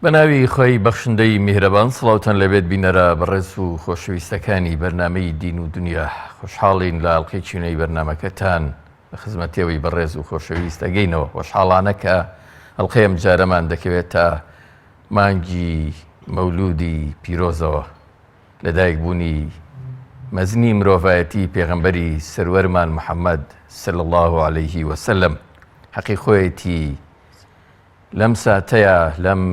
بەناوی خۆی بەخشندەی میهرەبان سڵاوتان لەبێت بینەرە بەڕێز و خۆشەویستەکانی بەرنامەی دین و دنیا خۆشحاڵین لە ئەڵقەی چینەی بەرنمەکەتان بە خزمەتەوەی بەڕێز و خۆشەویست ئەگەینەوە خۆشحاڵانە کە ئەڵقەیەم جارەمان دەکەوێت تا مانگی مەولودی پیرۆزەوە لەدایک بوونی مەزنی مرۆڤایەتی پێغەمبەری سەروەرمان محەممەد صلی الله عليه وسلم حەقی خۆیەتی لەم ساتەیە لەم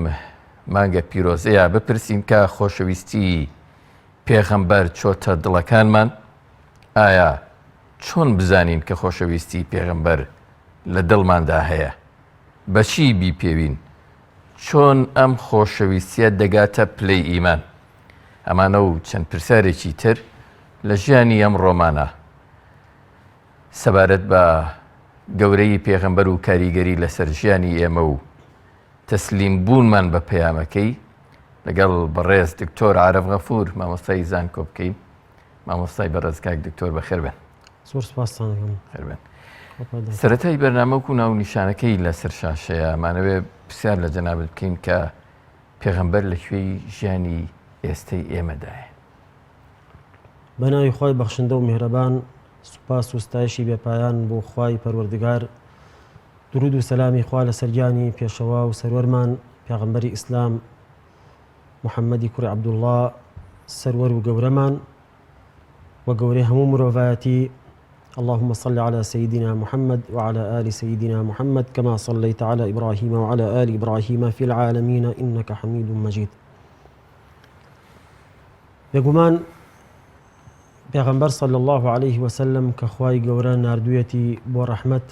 مانگە پیرۆزەیە بپرسین کە خۆشەویستی پێغەمبەر چۆتە دڵەکانمان؟ ئایا چۆن بزانین کە خۆشەویستی پێغەمبەر لە دڵماندا هەیە؟ بەچی بیپێوین؟ چۆن ئەم خۆشەویستیە دەگاتە پلەی ئیمان؟ ئەمانە و چەند پرسیارێکی تر لە ژیانی ئەم ڕۆمانە سەبارەت بە گەورەی پێغەمبەر و کاریگەری لەسەر ژیانی ئێمە و تەسلیم بوونمان بە پەیامەکەی لەگەڵ بەڕێز دکتۆر عارەف غەفور مامۆستای زانکۆ بکەین. مامۆستای بەڕێز کاک دکتۆر بەخێر بێن. زۆر سپاستان خێر بێن. سەرەتای بەرنامەکو ناو نیشانەکەی لەسەر شاشەیە مانەوێ پرسیار لە جەنابەت بکەین کە پێغەمبەر لەکوێی ژیانی ئێستەی ئێمەدایە؟ بەناوی خۆی بەخشندە و میهرەبان، سوپاس و ستایشی بێپایان بۆ خوای پەروەردگار، درود و سەلامی خوا لە سەرگیانی پێشەوا و سەروەرمان پێغەمبەری ئیسلام محەممەدی کوڕی عەبدوڵڵا سەروەر و گەورەمان و گەورەی هەموو مرۆڤایەتی. اللهم صل على سيدنا محمد وعلى آل سيدنا محمد كما صليت على إبراهيم وعلى آل إبراهيم في العالمين إنك حميد مجيد. بێگومان پێغەمبەر صلی الله عليه وسلم کە خوای گەورە ناردوویەتی بۆ ڕەحمەت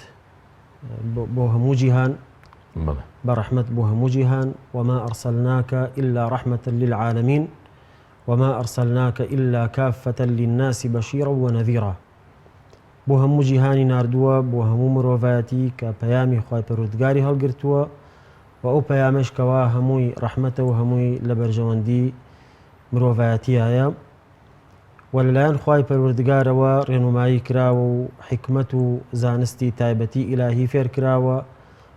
بۆ هەموو جیهان، بە ڕەحمەت بۆ هەموو جیهان. وما أرسلناك إلا رحمة للعالمين وما أرسلناك إلا كافة للناس بشيرا ونذيرا. بۆ هەموو جیهانی ناردووە، بۆ هەموو مرۆڤایەتی کە پەیامی خوای پەروەردگاری هەڵگرتووە و ئەو پەیامەش کەوا هەمووی ڕەحمەتە و هەمووی لە بەرژەوەندی مرۆڤایەتیایە و لەلایەن خوای پەروەردگارەوە ڕێنمایی کراوە و حکمت و زانستی تایبەتی ئیلاهی فێر کراوە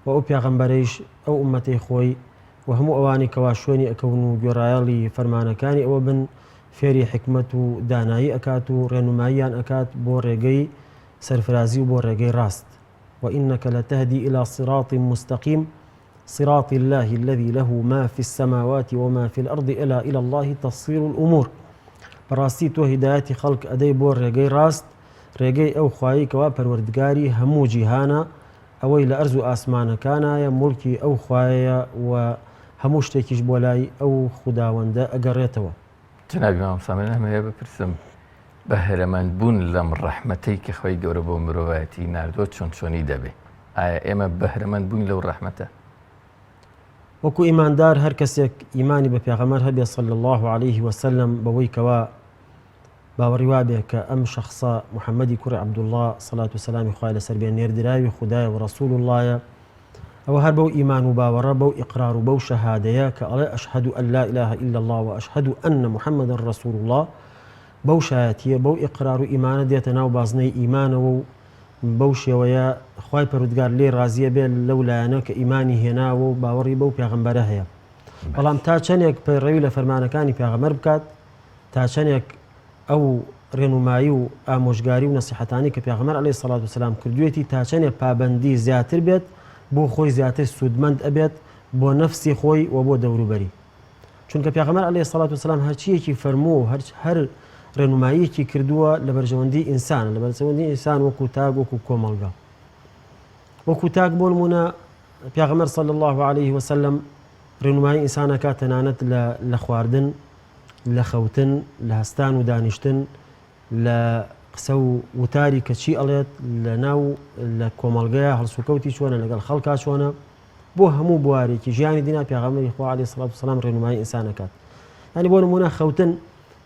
و ئەو پێغەمبەرەیش ئەو ئومەتەی خۆی و هەموو ئەوانی کەوا شوێنی ئەکەون و گوێڕایەڵی فەرمانەکانی ئەوە بن فێری حکمت و دانایی ئەکات و ڕێنماییان ئەکات بۆ ڕێگەی سەرفرازی و بۆ ڕێگەی ڕاست. وإنك لتهدي إلى صراط مستقيم صراط الله الذي له ما في السماوات وما في الأرض إلى الله تصير الأمور. بەڕاستی تۆ هیدایەتی خەڵک ئەدەی بۆ ڕێگەی ڕاست، ڕێگەی ئەو خوایی کەوا پەروەردگاری هەموو جیهانە، ئەوەی لە ئەرز و ئاسمانەکانایە، مولکی ئەو خوایە و هەموو شتێکیش بۆ لای ئەو خوداوەندە ئەگەڕێتەوە. جەنابی مامۆستا هەمەیە بپرسم، بەهرەمەند بوون لەم ڕەحمەتەی کە خۆی گەورە بۆ مرۆڤایەتی ناردووە چۆنی دەبێ؟ ئایا ئێمە بەهرەمەند بووین لەو ڕەحمەتە؟ وەکو ئیماندار هەر کەسێک ئیمانی بە پێغەمبەر هەبێ صلی الله عليه وسلم، بەوەی کەوا باوەڕی وابێ کە ئەم شەخصە محەممەدی کوڕی عەبدوڵڵا سەڵات و سەلامی خوای لەسەر بێ نێردراوی خودایە و ڕەسوول اللهە، ئەوە هەر بەو ئیمان و باوەڕە، بەو ئیقرار و بەو شەهادەیە کە ئەڵێ ئەشهەد ئەن لا إله إلا الله وأشهد أن محمدا رسول الله، بەو شایەتیە بەو ئیقرار و ئیمانە دێتە ناو بازنەی ئیمانەوە و بەو شێوەیە خوای پەروەردگار لێ ڕازیە بێت لەو لایەنە کە ئیمانی هێناوە و باوەڕی بەو پێغەمبەرە هەیە. بەڵام تا چەندێک پەیڕەوی لە فەرمانەکانی پێغەمبەر بکات، تا چەندێک ئەو ڕێنمایی و ئامۆژگاری و نەسیحەتانی کە پێغەمبەر عەلەیهی سەڵات وسەلام کردوویەتی، تا چەندێک پابەندی زیاتر بێت، بۆ خۆی زیاتر سوودمەند ئەبێت بۆ نەفسی خۆی و بۆ دەوروبەری. چونکە پێغەمبەر عەلەیهی سەڵات وسەلام هەرچیەکی فەرموو و هەر ڕێنماییەکی کردووە لە بەرژەوەندی ئینسان، لە بەرژەوەندی ئینسان وەکو تاگ، وەکو کۆمەڵگا. وەکو تاگ بۆ نمونە پێغەمبەر صلی الله عليه وسلم ڕێنمایی ئینسانەکە تەنانەت لە خواردن، لە خەوتن، لە هەستان و دانیشتن، لە قسە و وتاری کە چی ئەڵێت، لە ناو لە کۆمەڵگەیە هەڵسوکەوتی چۆنە، لەگەڵ خەڵکا چۆنە، بۆ هەموو بوارێکی ژیانی دینا پێغەمبەری خوا عەلەیهی سەڵات وسەلام ڕێنمایی ئینسانەکات. یعنی بۆ نمونە خەوتن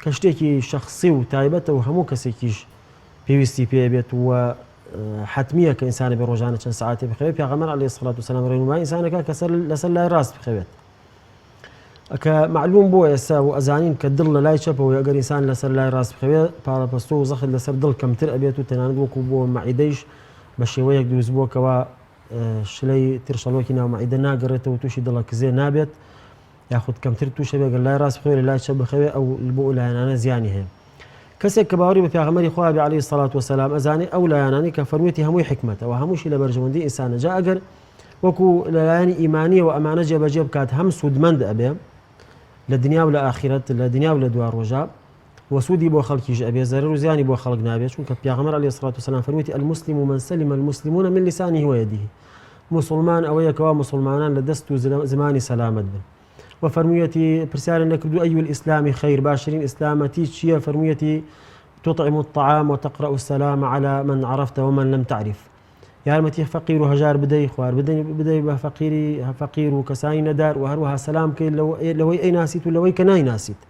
کە شتێکی شەخسی و تایبەتە و هەموو کەسێکیش پێویستی پێ بێت و حتمیە کە ئینسانە بێ ڕۆژانە چەند سەعاتێ بخەوێت. پێغەمبەر عەلەیهی سەڵات وسەلام ڕێنمایی ئینسانەکە کە لەسەر لای ڕاست بخەوێت. ئەکە معلوم بۆ ئێستا و ئەزانین کە دڵ لە لای چەپەوەی ئەگەر ئینسان لەسەر لای ڕاست بخەوێت، پاڵەپەستۆ و زەخت لەسەر دڵ کەمتر ئەبێت و تەنانەت وەکو بۆ مەعیدەیش بە شێوەیەک دروست بووە کەوا شلەی ترشەڵۆکی ناو مەعیدە ناگەڕێتەوە و تووشی دڵەکزێ نابێت یاخود کەمتر تووشە بێ گەر لای ڕاست بخوێ لە لای چەپ بخەوێ ئەو بۆ لایەنانە زیانی هەیە. کەسێک کە باوەڕی بە پێغەمبەری خوا بێ عەلەیهی سەڵات وسەلام ئەزانێ ئەو لایەنانی کە فەرموویەتی هەمووی حکمەتەوە هەمووشی لە بەرژەوەندی ئینسانە. جا ئەگەر وەکو لە لایەنی ئیمانیەوە ئەمانە جێبەجێ بکات هەم سوودمەند ئەبێ لە دنیا و لە ئاخرەت، لە دنیا و لە دوا ڕۆژە، وسودی بۆ خەڵکیش ئەبێ، زەرەر و زیانی بۆ خەڵک نابێت. چونکە پێغەمبەر عەلەیهی سەڵات وسەلام فەرموویەتی المسلم من سلم المسلمون من لسانه ويده. مسلمان ئەوەیە کەوا مسلمانان لە دەست و زمانی سەلامەت بن. وفرموویەتی پرسیارە نەکردو ئەی الئیسلامی خەیر، باشترین ئیسلامەتی چییە؟ فەرموویەتی تطعم الطعام وتقرأ السلام على من عرفت ومن لم تعرف. یارمەتی فەقیر و هەژار بدەی، خوار بدەی بە فەقیر و کەسانی نەدار، و هەروەها سەلام بکەیت لەوەی ئەیناسیت و لەوەی کە نایناسیت.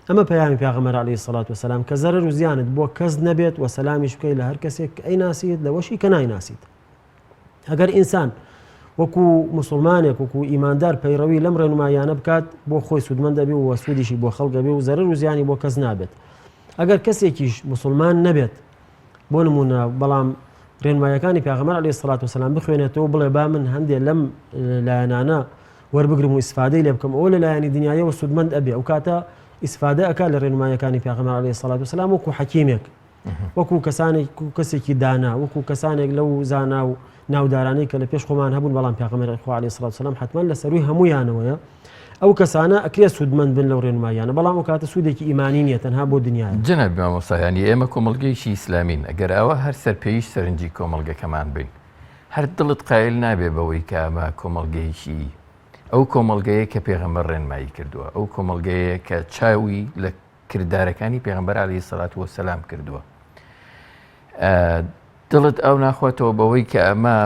ئەمە پەیامی پێغەمبەر عەلەیهی سەڵات وسەلام کە زەرەر و زیانت بۆ کەس نەبێت و سەلامیش بکەیت لە هەر کەسێک کە ئەیناسیت لەوەشی کە نایناسیت. ئەگەر ئینسان وەکو مسلمانێک وەکو ئیماندار پەیڕەوی لەم ڕێنمایانە بکات بۆ خۆی سوودمەند دەبێ و سوودیشی بۆ خەڵک دەبێ و زەرەر و زیانی بۆ کەس نابێت. ئەگەر کەسێکیش مسلمان نەبێت بۆ نمونە بەڵام ڕێنمایەکانی پێغەمبەر عەلەیهی سەڵات وسەلام بخوێنێتەوە بڵێ با من هەندێک لەم لایەنانە وەربگرم و ئیسفادەی لێ بکەم، ئەوە لە لایەنی دنیایەوە سوودمەند ئەبێ، ئەو کاتە ئیسفادە ئەکات لە ڕێنمایەکانی پێغەمبەر عەلەیهی سەڵات وسەلام وەکو حەکیمێک، وەکو کەسێکی دانا، وەکو کەسانێک لەو زانا و ناودارانەی کە لە پێش خۆمان هەبوون، بەڵام پێغەمبەری خوا عەلەیهی سەڵات وسەلام حتمەن لە سەرووی هەموویانەوەیە. ئەو کەسانە ئەکرێ سوودمەند بن لەو ڕێنمایانە، بەڵام ئەو کاتە سوودێکی ئیمانی نیە، تەنها بۆ دنیایە. جەناب مامۆستایانی ئێمە کۆمەڵگەیەکی ئیسلامین، ئەگەر ئەوە هەر سەرپێیش سەرنجی کۆمەڵگەکەمان بین، هەر دڵت قایل نابێ بەوەی کە ئەمە کۆمەڵگەیەکی ئەو کۆمەڵگەیە کە پێغەمبەر ڕێنمایی کردووە، ئەو کۆمەڵگەیە کە چاوی لە کردارەکانی پێغەمبەر عەلەیهی سەڵات وسەلام کردووە. دڵت ئەو ناخواتەوە بەوەی کە ئەمە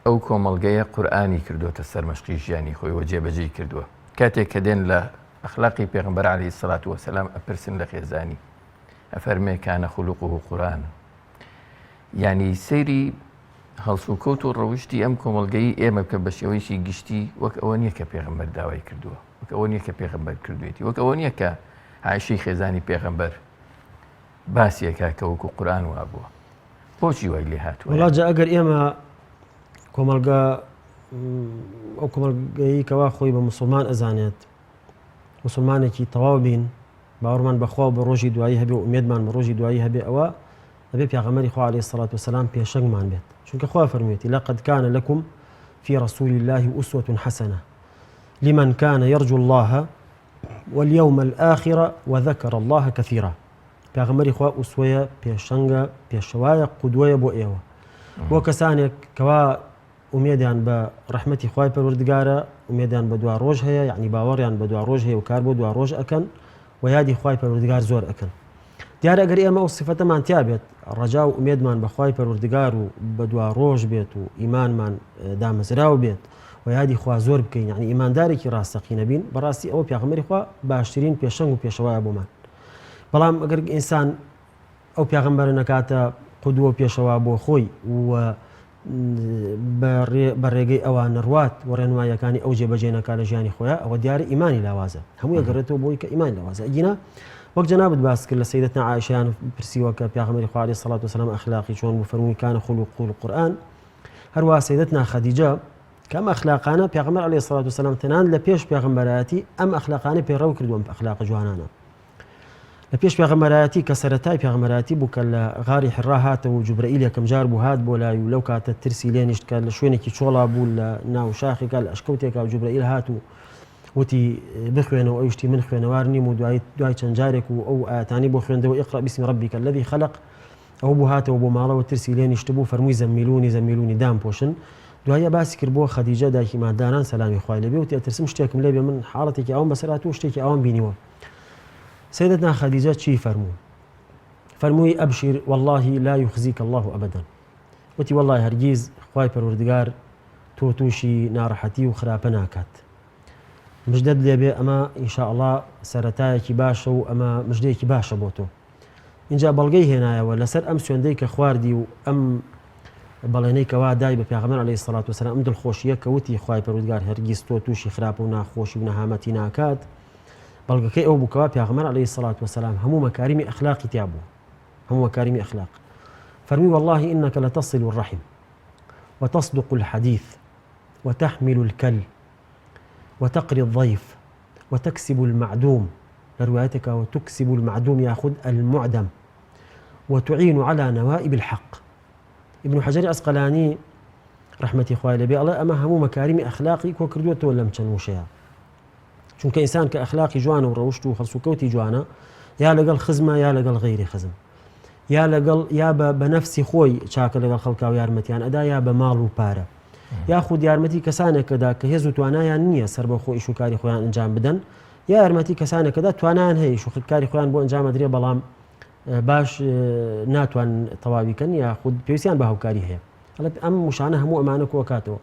ئەو کۆمەڵگەیە قورئانی کردوتە سەرمەشقی ژیانی خۆی و جێبەجێ کردووە. کاتێک کە دێن لە ئەخلاقی پێغەمبەر عەلەیهی سەڵات وسەلام ئەپرسن لە خێزانی، ئەفەرمێ کانە خولوقه قورئان. یعنی سەیری هەڵسوکەوت و ڕەوشتی ئەم کۆمەڵگەی ئێمە بکە بە شێوەیەکی گشتی وەک ئەوە نییە کە پێغەمبەر داوای کردووە، وەک ئەوە نییە کە پێغەمبەر کردوێتی، وەک ئەوە نییە کە عایشەی خێزانی پێغەمبەر باسیەکە کە وەکو قورئان وابووە. بۆچی وای لێ هاتووە؟ وەڵا جا ئەگەر ئێمە کۆمەڵگە ئەو کۆمەڵگەیی کەوا خۆی بە مسلمان ئەزانێت، مسلمانێکی تەواو بین، باوەڕمان بەخوا بە ڕۆژی دوایی هەبێ و ئومێدمان بە ڕۆژی دوایی هەبێ، ئەوە دەبێ پێغەمبەری خوا عەلەیهی سەڵات وسەلام پێشەنگمان بێت. چونکە خوا فەرموویەتی لەقەد کانە لەکم فی ڕەسوولی الله ئوسوة حەسەنە لمن كان يرجو الله واليوم الآخر وذكر الله كثيرا. پێغەمبەری خوا ئوسوەیە، پێشەنگە، پێشەوایە، قودوەیە بۆ ئێوە، بۆ کەسانێک کەوا ئومێدیان بە ڕەحمەتی خوای پەروەردگارە، ئومێدیان بە دوا ڕۆژ هەیە، یعنی باوەڕیان بە دوا ڕۆژ هەیە و کار بۆ دوا ڕۆژ ئەکەن و یادی خوای پەروەردگار زۆر ئەکەن. دیارە ئەگەر ئێمە ئەو سیفەتەمان تیا بێت، ڕەجا و ئومێدمان بە خوای پەروەردگار و بە دوا ڕۆژ بێت و ئیمانمان دامەزراو بێت و یادی خوا زۆر بکەین، یعنی ئیماندارێکی ڕاستەقینە بین، بەڕاستی ئەوە پێغەمبەری خوا باشترین پێشەنگ و پێشەوایە بۆمان. بەڵام ئەگەر ئینسان ئەو پێغەمبەرە نەکاتە قودوە و پێشەوا بۆ خۆی و بە ڕێگەی ئەوان نەڕوات و ڕێنماییەکانی ئەو جێبەجێ نەکات لە ژیانی خۆیان، ئەوە دیارە ئیمانی لاوازە، هەموو ئەگەڕێتەوە بۆی کە ئیمانی لاوازە. ئەگینا وەک جەنابەت باس کرد لە سەیدەتنا عایشەیان پرسیوە کە پێغەمبەری خوا عەلەیهی سەڵات وسەلام ئەخلاقی چۆن بوو، فەرمووی کانە خولوقه القورئان. هەروەها سەیدەتنا خەدیجە کە ئەم ئەخلاقانە پێغەمبەر عەلەیهی سەڵات وسەلام تەنان لە پێش پێغەمبەرایەتی ئەم ئەخلاقانە پێڕەو کردووە، ئەم ئەخلاقە جوانانە. لە پێش پێغەمبەرایەتی کە سەرەتای پێغەمبەرایەتی بوو کە لە غاری حیرا هاتەوە و جوبرەئیل یەکەم جار بوو هات بۆ لای و لەو کاتە ترسی لێ نیشت کە لە شوێنێکی چۆڵا بوو لە ناو شاخێکا لە ئەشکەوتێکا و جوبرەئیل هات و وتی بخوێنەوە، ئەو شتی من خوێنەوار نیم و دوای چەند جارێک و ئەو ئاەتانی بۆ خوێندەوە ئیقرأ بسم ربک الذی خلق، ئەو بوو هاتەوە بۆ ماڵەوە ترسی لێ نیشت بوو، فەرمووی زەممیلونی دام پۆشن. دوایە باسی کرد بۆ خەدیجە دایکی ماداران سەلامی خوای لێبێ، وتی ئەترسم شتێکم لێبێ، من حاڵەتێکی ئەوم بەسەرات و شتێکی ئەوم بینیوە. سيدتنا خديجة چی فرمووی ئەبشیر والله لا يخزيك الله أبدا، وتی والله هەرگیز خوای پەروەردگار تۆ تووشی ناڕەحەتی و خراپە ناکات، مژدەت لێبێ، ئەمە ئینشاء الله سەرەتایەکی باشە و ئەمە مژدەیەکی باشە بۆ تۆ. اینجا بەڵگەی هێنایەوە لەسەر ئەم سوێندەی کە خواردی و ئەم بەڵێنەی کەوا دای بە پێغەمبەر عەلەیهی سەڵات وسەلام، ئەم دڵخۆشیە کە وتی خوای پەروەردگار هەرگیز تۆ تووشی خراپە و ناخۆشی و نەهامەتی ناکات، بەڵگەکەی ئەو بووکەوە پێغەمبەر عەلەیهی سەڵات وسەلام هەموو مەکاریمی ئەخلاقی تیا بوو، هەموو مەکاریمی ئەخلاق. فەرمی والله إنك لتصل الرحم وتصدق الحديث وتحمل الكل وتقري الضيف وتكسب المعدوم لروايتك وتكسب المعدوم يأخذ المعدم وتعين على نوائب الحق. ابن حجر أسقلاني رحمتي خواه لبي الله أما همو مكارم أخلاقي كوكردوة ولا مشنوشيها چونکە ئینسان کە ئەخلاقی جوانە و ڕەوشت و خەڵسوکەوتی جوانە یا لەگەڵ خزمە یا لەگەڵ غەیری خزم یا لەگەڵ یا بە نەفسی خۆی چاکە لەگەڵ خەڵکا و یارمەتیان ئەدا یا بە ماڵ و پارە یاخود یارمەتی کەسانێکەدا کە هێز و توانایان نییە سەر بە خۆی شوکاری خۆیان ئەنجام بدەن یا یارمەتی کەسانێکەدا توانیان هەیە شوکاری خۆیان بۆ ئەنجام ئەدرێ بەڵام باش ناتوان تەواویکەن یاخود پێویستیان بە هاوکاری هەیە ئەم مشانە هەموو ئەمانە کۆکاتەوە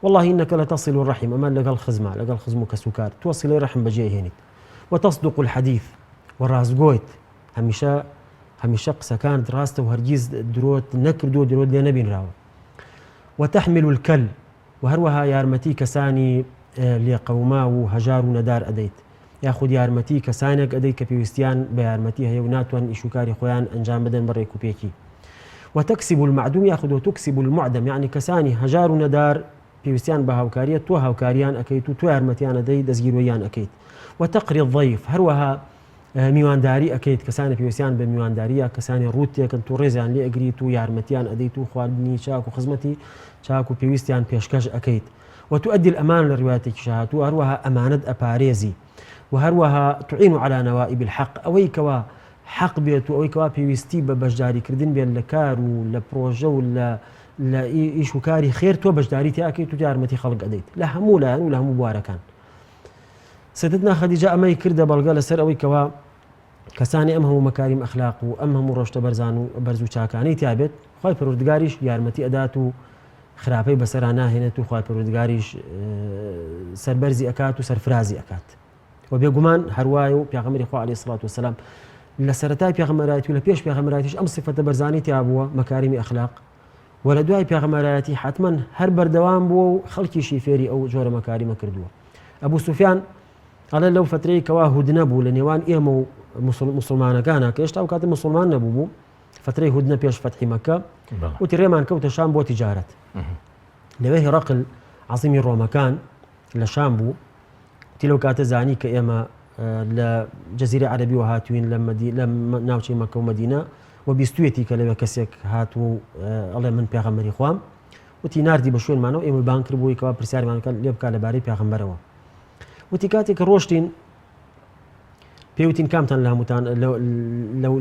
والله إنك لتصل الرحم أما لقى خزمة لقى خزمك سكار توصل الرحم بجيه هنيت وتصدق الحديث والرازقويت هميشا قسا كانت راسته وهرجيز دروت نكر دروت لنبي راو وتحمل الكل وهروها يارمتي كساني لقوما وهجار وندار أديت ياخذ يارمتي كسانك أديت كبيوستيان بيارمتي هي وناتوان إشوكاري خويان أنجام بدن بريكو بيكي وتكسب المعدوم ياخذ وتكسب المعدم يعني كساني هجار وندار پێویستیان بە هاوکاریە تۆ هاوکاریان ئەەکەیت و تۆ یارمەتیانە دەی دەستگیرۆیان ئەەکەیت وتەقری الضەیف هەروەها میوانداری ئەەکەیت کەسانی پێویستیان بە میوانداریە کەسانی ڕوتێکن تو ڕێزیان لێ ئەگریت و یارمەتیان ئەدەیت و خواردنی چاک و خزمەتی چاک و پێویستیان پێشکەش ئەەکەیت وتؤدي الأمان للرواياتك شهات وهروها أمانة أباريزي وهروها تعين على نوائب الحق أوي كوا حق بيت أوي كوا بيوستي ببجداري كردين بين لكار ولا بروجو ولا لا إيش وكاري خير تو بجداري تأكيد وتجارمتي خلق أديت لا همو لا ولا هم مباركان سيدتنا خديجة أما يكرد بلغال سر أوي كوا كساني أمهم مكارم أخلاق وأمهم رشد برزان برزو شاكاني تابت خاي پروردگاریش یارمەتی ئەدات و خراپەی بەسەرا ناهێنێت و خی پەروەردگاریش سەربەرزی ئەکات و سەرفرازی ئەکات و بێگومان هەروایە و پێغەمبەری خوا عەلەیهی سڵات وسەلام لە سەرەتای پێغەمبەرایەتی و لە پێش پێغەمبەرایەتیش ئەم سیفەتە بەرزانی تیا بووە مەکاریمی ئەخلاق و لە دوای پێغەمبەرایەتی حتمەن هەر بەردەوام بووە و خەڵکیشی فێری ئەو جۆرە مەکاریمە کردووە. ئەبوو سوفیان ئەڵێ لەو فترەی کەوا هودنە بوو لە نێوان ئێمە و مسلمانەکانە کە هێشتا ئەو کاتە مسلمان نەبوو فترەی هودنە پێش فەتحی مەکە وتی ڕێمان کەوتە شام بۆ تیجارەت. لەوێ هێڕەقل عەزیمی ڕۆمەکان لە شام بوو وتی لەو کاتە زانی کە ئێمە لە جەزیرەی عەرەبی و هاتوین لە ناوچەی مەکە و مەدینە و بیستوێتی کە لەوێ کەسێک هاتوو و ئەڵێ من پێغەمبەری خوام وتی ناردی بە شوێنمانەوە ئێمە بان کرد بووی کەوا پرسیارمانەکە لێ بکات لەبارەی پێغەمبەرەوە. وتی کاتێک کە ڕۆشتین پێوتین کامتان لە هەمووتان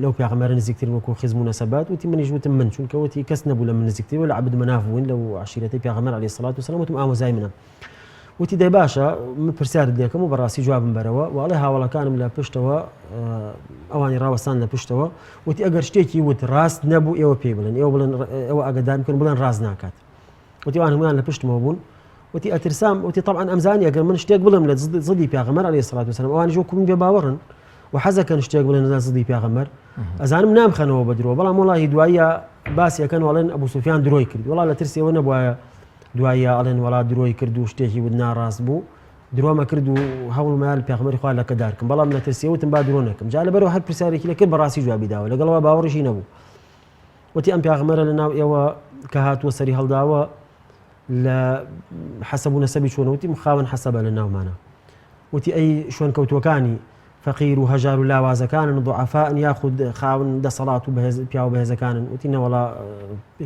لەو پێغەمبەرە نزیکترین وەکو خزم و نەسەبات وتی منیش وتم من چونکە وتی کەس نەبوو لە من نزیکتر و لە عەبد مەناف بووین لەو عەشیرەتەی پێغەمبەر عەلەیهی سڵات وسەلام وتم ئامۆزای منە. وتی دەی باشە من پرسیارت لێکەم و بەڕاستی جوابم بەرەوە وڵێ هاوڵەکانم لە پشتەوە ئەوانی ڕاوەستان لە پشتەوە وتی ئەگەر شتێکی وت ڕاست نەبوو ئێوە پێی بڵێن ئێوە بڵێن ئەوە ئاگادار بکەن بڵێن ڕاست ناکات. وتی ئەوان هەموویان لە پشتمەوە بوون وتی ئەترسام وتی طبعا ئەمزانی ئەگەر من شتێک بڵێم لە زدی پێغەمبەر عەلەیهی سڵات وسەلام ئەوانیش وەکو من بێ باوەڕن و حەزەکەن شتێک بڵێن لە زدی پێغەمبەر ئەزانم نامخەنەوە بە درۆ بەڵام وەڵاهی دواییە باسی ئەکەن وەڵێن ئەبوو سوفیان درۆی کرد وەڵا لە ترسی ئەوە نەبوایە دواییە ئەڵێن وەڵا درۆی کرد و شتێکی ود ناڕاست بوو درۆمە کرد و هەوڵمایە لە پێغەمبەری خوا لەکەدار بکەم بەڵام لە ترسی وتم با درۆ نەکەم جا لەبەرەوە هەر پرسیارێکی لە کرد بەڕاستی جوابی داوە لەگەڵەوە باوەڕیشی نەبوو. وتی ئەم پێغەمبەرە لەناو ئێوە کە هاتووە سەری هەڵداوە لە حەسەب و نەسەبی چۆنە وتی مخاون حەسەبە لە ناومانە. وتی ئەی شوێن کەوتوەکانی فەقیر و هەژار و لاوازەکانن ضوعەفاءن یاخود خاون دەسەڵات و پیا و بەهێزەکانن وتی نەوەڵا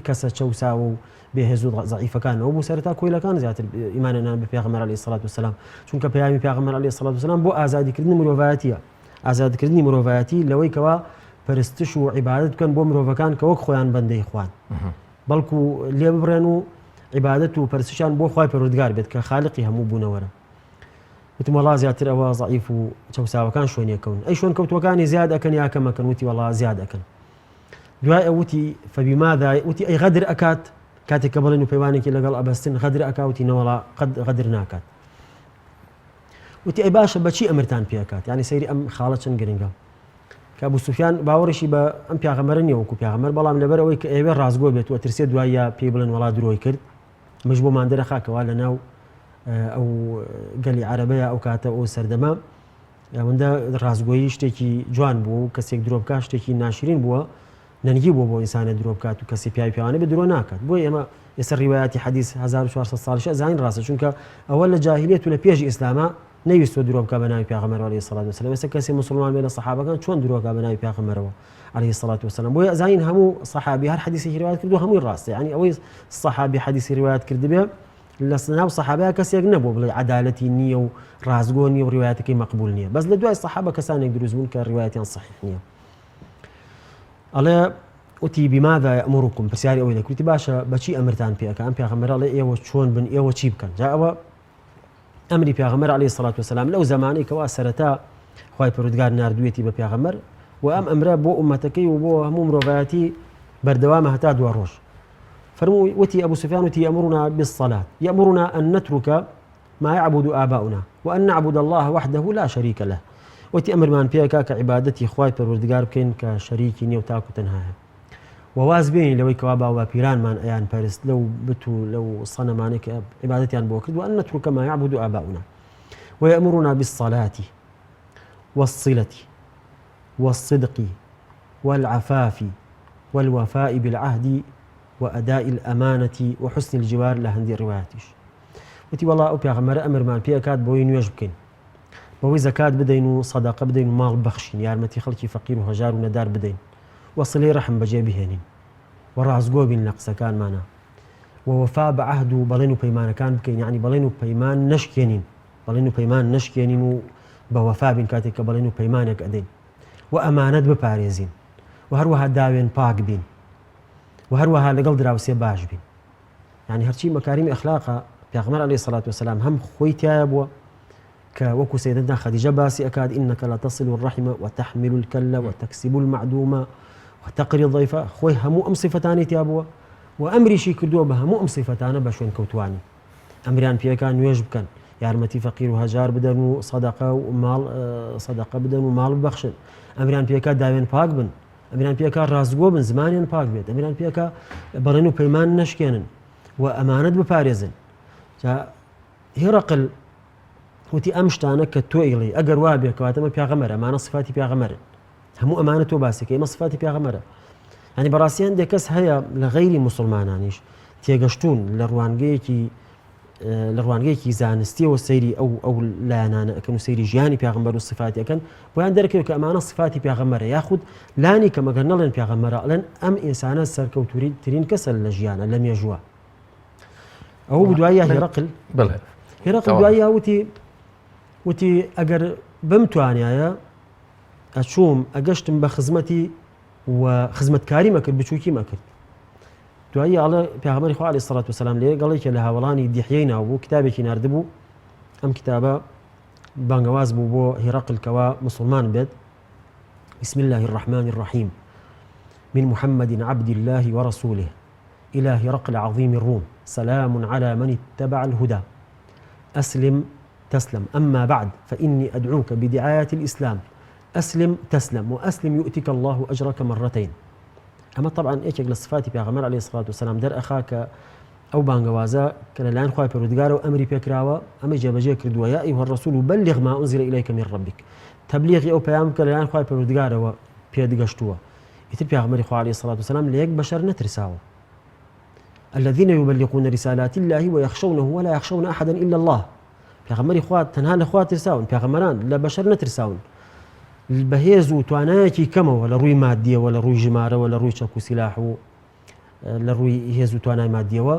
کەسە چەوساوە و بێهێز و زەعیفەکانەوە بۆ سەرەتا کۆیلەکان زیاتر ئیمانیان بە پێغەمبەر عەلەیهی سڵات وسەلام چونکە پەیامی پێغەمبەر عەلەیهی سڵات وسەلام بۆ ئازادیکردنی مرۆڤایەتیە ئازادکردنی مرۆڤایەتی لەوەی کەوا پەرستش و عیبادەت بکەن بۆ مرۆڤەکان کە وەک خۆیان بەندەی خوان بەڵکو لێ ببڕێن و عیبادەت و پەرستشیان بۆ خوای پەروەردگار بێت کە خالقی هەموو بوونەوەرە. وتم وەڵا زیاتر ئەوە زەعیف و چەوساوەکان شوێنێکەون ئەی شوێن کەوتوەکانی زیاد ئەکەن یا کەم ئەکەن وتی وەڵا زیاد ئەکەن. دوای ئەوتی فەبیماذا وتی ئەی غەدر ئەکات کاتێک کە بڵێن و پەیوانێکی لەگەڵ ئەبەستن غەدر ئەکا وتی نەوەڵا قەت غەدر ناکات. وتی ئەی باشە بەچی ئەمرتان پێ ئەکات یعنی سەیری ئەم خاڵە چەند گرنگە کە ئەبوو سوفیان باوەڕیشی بە ئەم پێغەمبەرە نییە وەکو پێغەمبەر بەڵام لەبەر ئەوەی کە ئێوە ڕازگۆ بێت و ترسێ دوایە پێی بڵێن وەڵا درۆی کرد مش بۆ ماندەرە خاکەوە لەناو ئەو گەلی عەرەبەیە ئەو کاتە ئەو سەردەما ئەوەندە ڕازگۆیی شتێکی جوان بوو و کەسێک درۆ بکات شتێکی ناشرین بووە نەنگی بووە بۆ ئینسانە درۆ بکات و کەسی پیاوی پێوانە بە درۆ ناکات. بۆ ئێمە ئێستا ڕیوایەتی حەدیث 1400 ساڵیشە زانین ڕاستە چونکە ئەوە لە جاهیلیەت و لە پێشی ئیسلامە نەویست درۆ بکە بە ناوی پێغەمبەر عەلەیهی سەڵات وسەلام. ئێستا کەسێ مسلمان بێ لە سەحابەکان چۆن درۆ بکە بە ناوی پێغەمبەرەوە عەلەیهی سەڵات وسەلام؟ بۆیە ئەزانین هەموو سەحابی هەر حەدیثێکی ڕیوایەت کردو هەمووی ڕاستە، یعنی ئەوەی سەحابی حەدیثی ڕیوایەت کردبێ لە ناو سەحابەیە کەسێک نەبوو بڵێ عەدالەتی نییە و ڕازگۆ نییە و ڕیوایەتەکەی مەقبول نییە، بەس لە دوای سەحابە کەسانێک دروست بوون کە ڕیوایەتیان صحیح نییە. ئەڵێ وتی بماذا يأمركم، پرسیاری ئەوەی دەکوتی باشە بەچی ئەمرتان پێەکە؟ ئەم پێغەمبەر ئەڵێ ئێوە چۆن بن، ئێوە چی بکەن؟ جا ئەوە ئەمری پێغەمبەر عەلەیهی سەڵات وسەلام لەو زمانەی کەوا سەرەتا خوای پەروەردگار ناردوویەتی بە پێغەمبەر و ئەم ئەمرە بۆ ئومەتەکەی و بۆ هەموو مرۆڤایەتی بەردەوامە هەتا دوا ڕۆژ. فەرمووی وتی ئەبوو سوفیان وتی يأمرنا بالصلاة، يأمرنا أن نترك ما يعبد آباؤنا وأن نعبد الله وحده لا شريك له. وتی ئەمرمان پێەکا کە عیبادەتی خوای پەروەردگار بکەین کە شەریکی نییە و تاکو تەنهایە، وواز بێنی لەوەی کەوا باوەپیرانمان ئەیان پەرست لەو بت و لەو سەنەمانەی کە عیبادەتیان بۆ کرد، وأن نترك ما يعبد آباؤنا ويأمرنا بالصلاة والصلة والصدق والعفاف والوفاء بالعهد وأداء الأمانة وحسن الجوار لهندي الرواياتش. وتي والله أو بيغمر أمر مان بيكات بوي نوێژ بکەین، بەوەی زەکات بدەین و سەدەقە بدەین و ماڵ بەخشین، یارمەتی خەڵکی فەقیر و هەژار و نەدار بدەین، و سڵەی ڕەحم بەجێ بهێنین و ڕازگۆ بین لە قسەکانمانە، و وەفا بە عەهد و بەڵێن و پەیمانەکان بکەین، یعنی بەڵێن و پەیمان نەشکێنین، بەڵێن و پەیمان نەشکێنین و بە وەفا بین کاتێک کە بەڵێن و پەیمانێک ئەدەین، و ئەمانەت بپارێزین، و هەروەها داوێن پاک بین، و هەروەها لەگەڵ دراوسێ باش بین. یعنی هەرچی مەکاریمی ئەخلاقە پێغەمبەر عەلەیهی سەڵات وسەلام هەم خۆی تایە بووە کە وەکو سەیدەتنا خەدیجە باسی ئەکات إنك لتصل الرحم وتحمل الكل وتكسب المعدوم وتقري الضيف، خۆی هەموو ئەم صفەتانی تیا بووە و ئەمریشی کردووە بە هەموو ئەم صفەتانە بە شوێن کەوتوانی. ئەمریان پێەکان نوێژ بکەن، یارمەتی فەقیر و هەژار بدەن و سەدەقە بدەن و ماڵ ببەخشن، ئەمریان پێەکات داوێن پاک بن، ئەمریان پێەکە ڕازگۆ بن، زمانیان پاک بێت، ئەمریان پێەکە بەڵێن و پەیمان نەشکێنن و ئەمانەت بپارێزن. جا هێرەقل وتی ئەم شتانە کە تۆ ئیڵێ ئەگەر وا بێ کەواتەمە پێغەمبەرە، ئەمانە صفاتی پێغەمبەرن، هەموو ئەمانە تۆ باسیکە ئێمە صفاتی پێغەمبەرە. ینی بەڕاستیان دێک کەس هەیە لە غەیری موسڵمانانیش تێگەشتوون لە ڕوانگەیەکی زانستیەوە سەیری ئەو لایەنانە ئەکەن و سەیری ژیانی پێغەمبەر و صفاتی ئەکەن، بۆیان دەرەکەوێت کە ئەمانە صفاتی پێغەمبەرە، یاخود لانی کە مەگەر نەڵێن پێغەمبەرە ئەڵێن ئەم ئینسانە سەرکەوتووترین کەسە لە ژیانە لە مێژووە. ئەوە بدوایە هێرەقل دوایە وتی ئەگەر بمتوانایە ئەچووم ئەگەشتم بە خزمەتی و خزمەتکاری مەکرد بچووکی مەکرد. دوایی ئەڵێ پێغەمبەری خوا عەلەیهی سەڵات وسەلام لێ گەڵێکە لە هاوڵانی دیحیەی ناوبوو کتابێکی ناردبوو، ئەم کتابە بانگەواز بوو بۆ هێرەقل کەوا مسلمان بێت. بسم الله الرحمن الرحيم من محمد عبد الله ورسوله إلى هرقل عظيم الروم سلام على من اتبع الهدى أسلم تسلم أما بعد فإني أدعوك بدعاية الإسلام أسلم تسلم وأسلم يؤتك الله أجرك مرتين. أما طبعا إيش لصفاتي بيغمر عليه الصلاة والسلام در أخاك أو بانغوازا كان الآن خواهي بردقار وأمري بيكراوا أما جابجي كردوا يا أيها الرسول بلغ ما أنزل إليك من ربك. تبليغي أو بيام كان الآن خواهي بردقار وبيدقشتوا يتر بيغمر عليه الصلاة والسلام ليك بشر نترساو الذين يبلغون رسالات الله ويخشونه ولا يخشون أحدا إلا الله. پێغەمبەری خوا تەنها لە خوا ترساون، پێغەمبەران لە بەشەر نەترساون، بەهێز و توانایەکی کەمەوە لە ڕووی مادیەوە، لە ڕووی ژمارەوە، لە ڕووی چەک و سیلاح و لە ڕووی هێز و توانای مادیەوە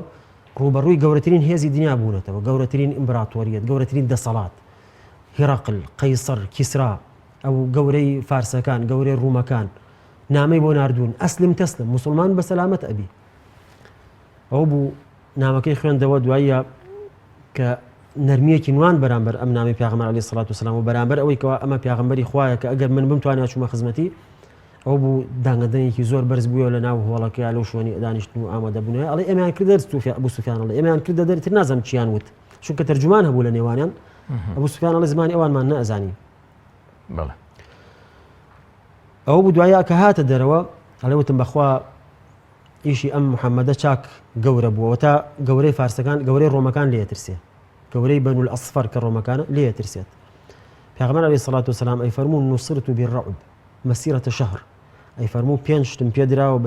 ڕوبەڕووی گەورەترین هێزی دنیا بوونەتەوە، گەورەترین ئیمپراتۆریەت، گەورەترین دەسەڵات، هێرەقل، قەیسەر، کیسرا، ئەو گەورەی فارسەکان، گەورەی ڕوومەکان نامەی بۆ ناردوون ئەسلم تەسلم، موسڵمان بە سەلامەت ئەبی. ئەو بوو نامەکەی خوێندەوە دوایە کە نەرمیەکی نوان بەرامبەر ئەم نامی پێغەمبەر عەلەیهی سەڵات وسەلام و بەرامبەر ئەوەی کەوا ئەمە پێغەمبەری خوایە کە ئەگەر من بمتوانیا چوومە خزمەتی، ئەو بوو دانگەدەنێکی زۆر بەرز بووە لە ناو هۆڵەکەی لەو شوێنی دانیشتن و ئامادەبوونەوە. ئەڵێ ئێمەیان کردە ئەبوو سوفیان، ئەڵێ ئێمەیان کردە دەرتر نازانم چیان وت، چونکە تەرجومان هەبوو لە نێوانیان. ئەبوو سوفیان ئەڵێ زمانی ئەوانمان نەئەزانی. ئەو بوو دوایە کە هاتە دەرەوە ئەڵێ وتم بەخوا ئیشی ئەم محەممەدە چاک گەورە بووەوە تا گەورەی فارسەکان گەورەی ڕۆمەکان لێ ترسێ، گەورەی بەنو الأصفر کە ڕۆمەکانە لێ ترسێت. پێغەمبەر عەلەیهی سەڵات وسەلام ئەی فەرموو نوصرت بالرعب مسيرة شهر، ئەی فەرموو پێنج شتم پێ دراوە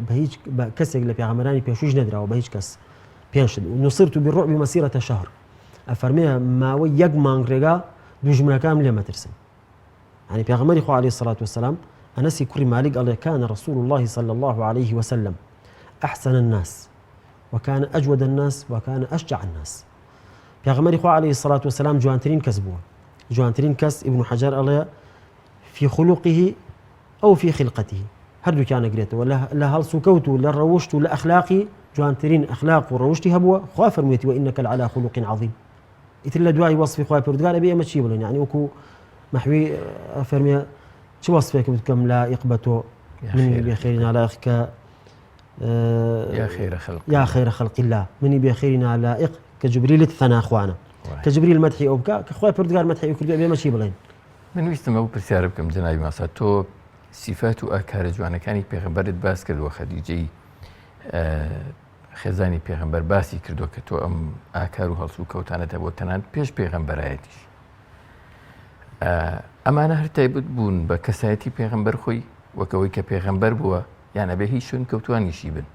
بە هیچ کەسێک لە پێغەمبەرانی پێشووش نەدراوە بە هیچ کەس، پێنج شت نوصرت بالرعب مسيرة شهر، ئەفەرمێ ماوەی یەک مانگ ڕێگا دوژمنەکان لێ مەترسن. يعني پێغەمبەری خوا عليه الصلاة والسلام أنس كري مالك قال كان رسول الله صلى الله عليه وسلم أحسن الناس وكان أجود الناس وكان أشجع الناس. پیغمبر خوا عليه الصلاة والسلام جوانترين كسبوه جوانترين كس ابن حجر الله في خلقه أو في خلقته هردو كان قريته ولا لا هل سكوته لا روشته لا أخلاقي جوانترين أخلاق وروشتي هبوه خوا فرميتي وإنك لعلى خلق عظيم إتلا دواعي وصفي خوا بردقال أبي أما تشيبه يعني وكو محوي فرمي شو وصفك بتكم لائقبته من بخيرنا لائق يا خير خلق الله مني بخيرنا لائق كجبريل الثناء أخوانا كجبريل مدحي أو كأخوي بردقال مدحي وكل بيئة ماشي بلين من ويستم أبو برسيار بكم جنابي ماسا تو صفات وأكار جوانا كاني بيغمبرت باس كردو خديجي خزاني بيغمبر باسي كردو كتو أم آكارو هلسو كوتانا تبو تنان بيش بيغمبر آياتيش أما هەر تایبەت بوون بە کەسایەتی پێغەمبەر خۆی وەکەوەی کە پێغەمبەر بووە یانە بە هیچ شوێن کەوتوانیشی بن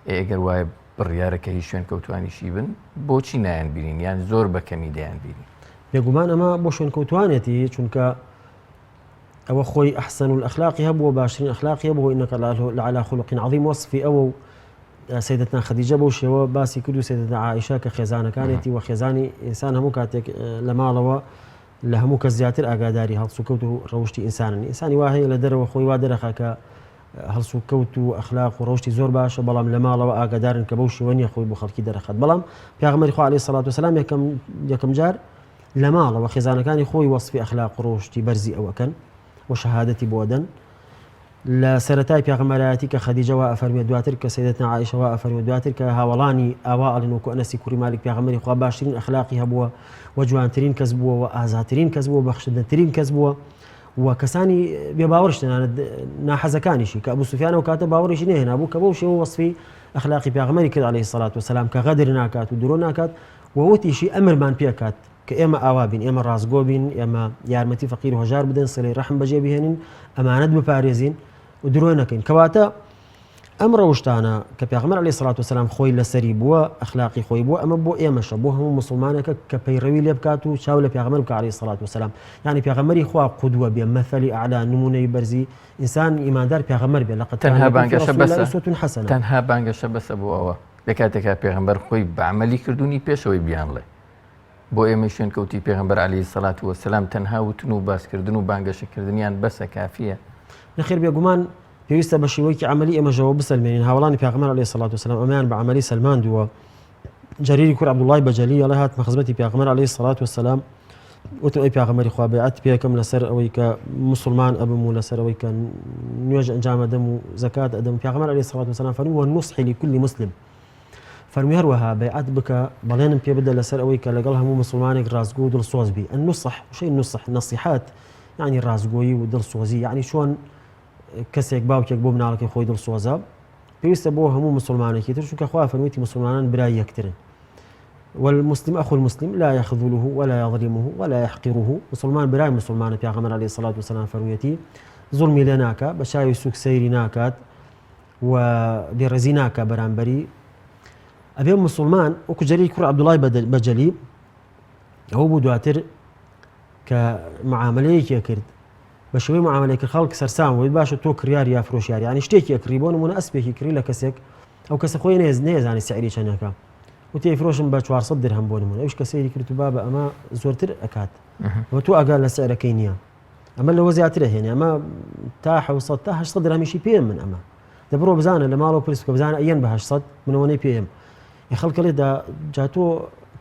ئەگەر وایە بڕیارەکە هیچ شوێن کەوتوانیشی بن بۆچی نایان بینین یان زۆر بەکەمی دەیان بینین بێگومان ئەمە بۆ شوێن کەوتوانێتی چونکە ئەوە خۆی ئەحسن الأخلاقی هەبووە باشترین ئەخلاقی هەبووە إنك لعلى خلق عظيم وصفی ئەوە سيدتنا خديجة بۆ شێوە باسی کرد و سيدتنا عائشة کە خێزانەکانێتی و خێزانی ئینسان هەموو کاتێک لە ماڵەوە لە هەموو کەس زیاتر ئاگاداری هەڵسوکەوت و ڕەوشتی ئینسانن ئینسانی وا هەیە لە دەرەوە خۆی وا دەرەخا کە هەڵسوکەوت و ئەخلاق و ڕەوشتی زۆر باشە بەڵام لە ماڵەوە ئاگادارن کە بەو شێوە نییە خۆی بۆ خەڵکی دەرەخات بەڵام پێغەمبەری خوا عەلەیهی سەڵات وسەلام یەکەم جار لە ماڵەوە خێزانەکانی خۆی وەسفی ئەخلاق و ڕەوشتی بەرزی ئەوەکەن و شەهادەتی بۆ دەن لە سەرەتای پێغەمبەرایەتی کە خەدیجە وا ئەفەرمێت دواتر کە سەیدەتنا عایشە وا ئەفەرمێت دواتر کە هاوڵانی ئاوا ئەڵێن وەکو ئەنەسی کوڕی مالک پێغەمبەری خوا باشترین ئەخلاقی هەبووە و جوانترین کەس بووە و ئازاترین کەس بووە بەخشندەترین کەس بووە و کەسانی بێباوەڕش تەنانەت ناحەزەکانیشی کە ئەبوو سوفیان ئەو کاتە باوەڕیشی نەهێنا بوو کە بەو شێوە وەسفی ئەخلاقی پێغەمبەری کرد عەلەیهی سەڵات وسەلام کە غەدر ناکات و درۆ ناکات و وتیشی ئەمرمان پێکات کە ئێمە ئاوا بین ئێمە ڕازگۆ بین ئێمە یارمەتی فەقیر و هەژار بدەن سلەی ڕەحم بەجێ بهێنین ئەمانەت بپارێزین و درۆ نەکەین کەواتە ئەم ڕەوشتانە کە پێغەمبەر عەلەیهی سەڵات وسەلام خۆی لەسەری بووە ئەخلاقی خۆی بووە ئەمە بۆ ئێمەشە بۆ هەموو مسلمانێکە کە پەیڕەوی لێ بکات و چاو لە پێغەمبەر بکات عەلەیهی سەڵات وسەلام یعنی پێغەمبەری خوا قودوە بێ مەثەلی ئەعلا نمونەی بەرزی ئینسان ئیماندار پێغەمبەر بێ لەقەد تەنها بانگەشە بەسە بۆ ئەوە لە کاتێکا پێغەمبەر خۆی بە عەمەلی کردوونی پێشەوەی بیانڵێ بۆ ئێمە شوێن کەوتی پێغەمبەر عەلەیهی سەڵات وسەلام تەنها وتن و باسکردن و بانگەشەکردنیان بەسە کافیە نەخێر بێگومان پێویستە بە شێوەیەکی عەمەلی ئێمەژەوە بسەلمێنین هاوڵانی پێغەمبەر عەلەیهی سەڵات وسەلام ئەمەیان بە عەمەلی سەلماندووە جەریری کوڕ عەبدوڵڵای بەجەلی ئەڵێ هاتمە خزمەتی پێغەمبەر عەلەیهی سەڵات وسەلام وتم ئەی پێغەمبەری خوا بەیعەت پێکەم لەسەر ئەوەی کە مسلمان ئەبم و لەسەر ئەوەی کە نوێژ ئەنجام ئەدەم و زەکات ئەدەم پێغەمبەر عەلەیهی سەڵات وسەلام فەرمووی وەالنوصح لكل مسلم فەرمووی هەروەها بەیعەت بکە بەڵێنم پێ بدە لەسەر ئەوەی کە لەگەڵ هەموو مسلمانێک ڕازگۆ و دڵسۆز بی النصح شەی نصح نەسیحات یعنی ڕازگۆیی و دڵسۆزی یعنی چۆن کەسێک باوکێک بۆ مناڵەکەی خۆی دڵسۆزە پێویستە بۆ هەموو مسلمانێکی تر چونکە خوا فەرموویەتی مسلمانان برای یەکترن والمسلم أخو المسلم لا يخذله ولا يظلمه ولا يحقره مسلمان براي مسلمان پێغەمبەر عەلەیهی سەڵات وسەلام فەرموویەتی زوڵمی لێ ناکات بە چاوی سووک سەیری ناکات و بێڕەزی ناکات بەرامبەری ئەبێ مسلمان وەکو جەریری کوڕ عەبدوڵڵای بەجەلی ئەوە بوو دواتر کە معاملەیەکی کرد بە شێوەی معاملەیەکی خەڵک سەرسام وی باشە تۆ کڕیار یا فرۆشیاری یعنی شتێکی ئەکڕی بۆ نمونە ئەسپێکی کڕی لە کەسێک ئەو کەسە خۆی نێزانی سعری چەندەکە وتی فرۆشم بە 400 درهم بۆ نمونە ئەوش کە سەیری کرد و بابە ئەمە زۆرتر ئەکات و تۆ ئاگا لە سعرەکەی نییە ئەمە لەوە زیاترە هێنێ ئەمە تا 700 تا 800 درهمیشی پێم من ئەمە دەبڕۆ بزانە لە ماڵەوە پرس بکە بزانە ئەیەن بە 800 منەوەی پێم خەڵکەڵێدا جا تۆ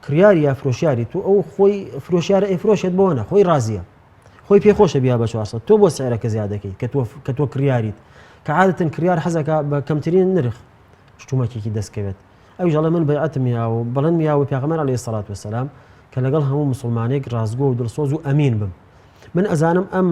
کریاری یا فرۆشیاری تو ئەو خۆی فرۆشیارە ئەیفرۆشێت بۆ نە خۆی ڕازیە خۆی پێخۆشە بیا بە 400 تۆ بۆ سعرەکە زیادەکەی کە تۆ کریاریت کە عادەتەن کریار حەزەکە بە کەمترین نرخ شتومەکێکی دەستکەوێت ئەویش ئەڵێ من بەیعەتم یاوە بەڵێن یاوە پێغەمبەر عەلەیهی سەڵات وسەلام کە لەگەڵ هەموو مسلمانێک ڕازگۆ و دڵسۆز و ئەمین بم من ئەزانم ئەم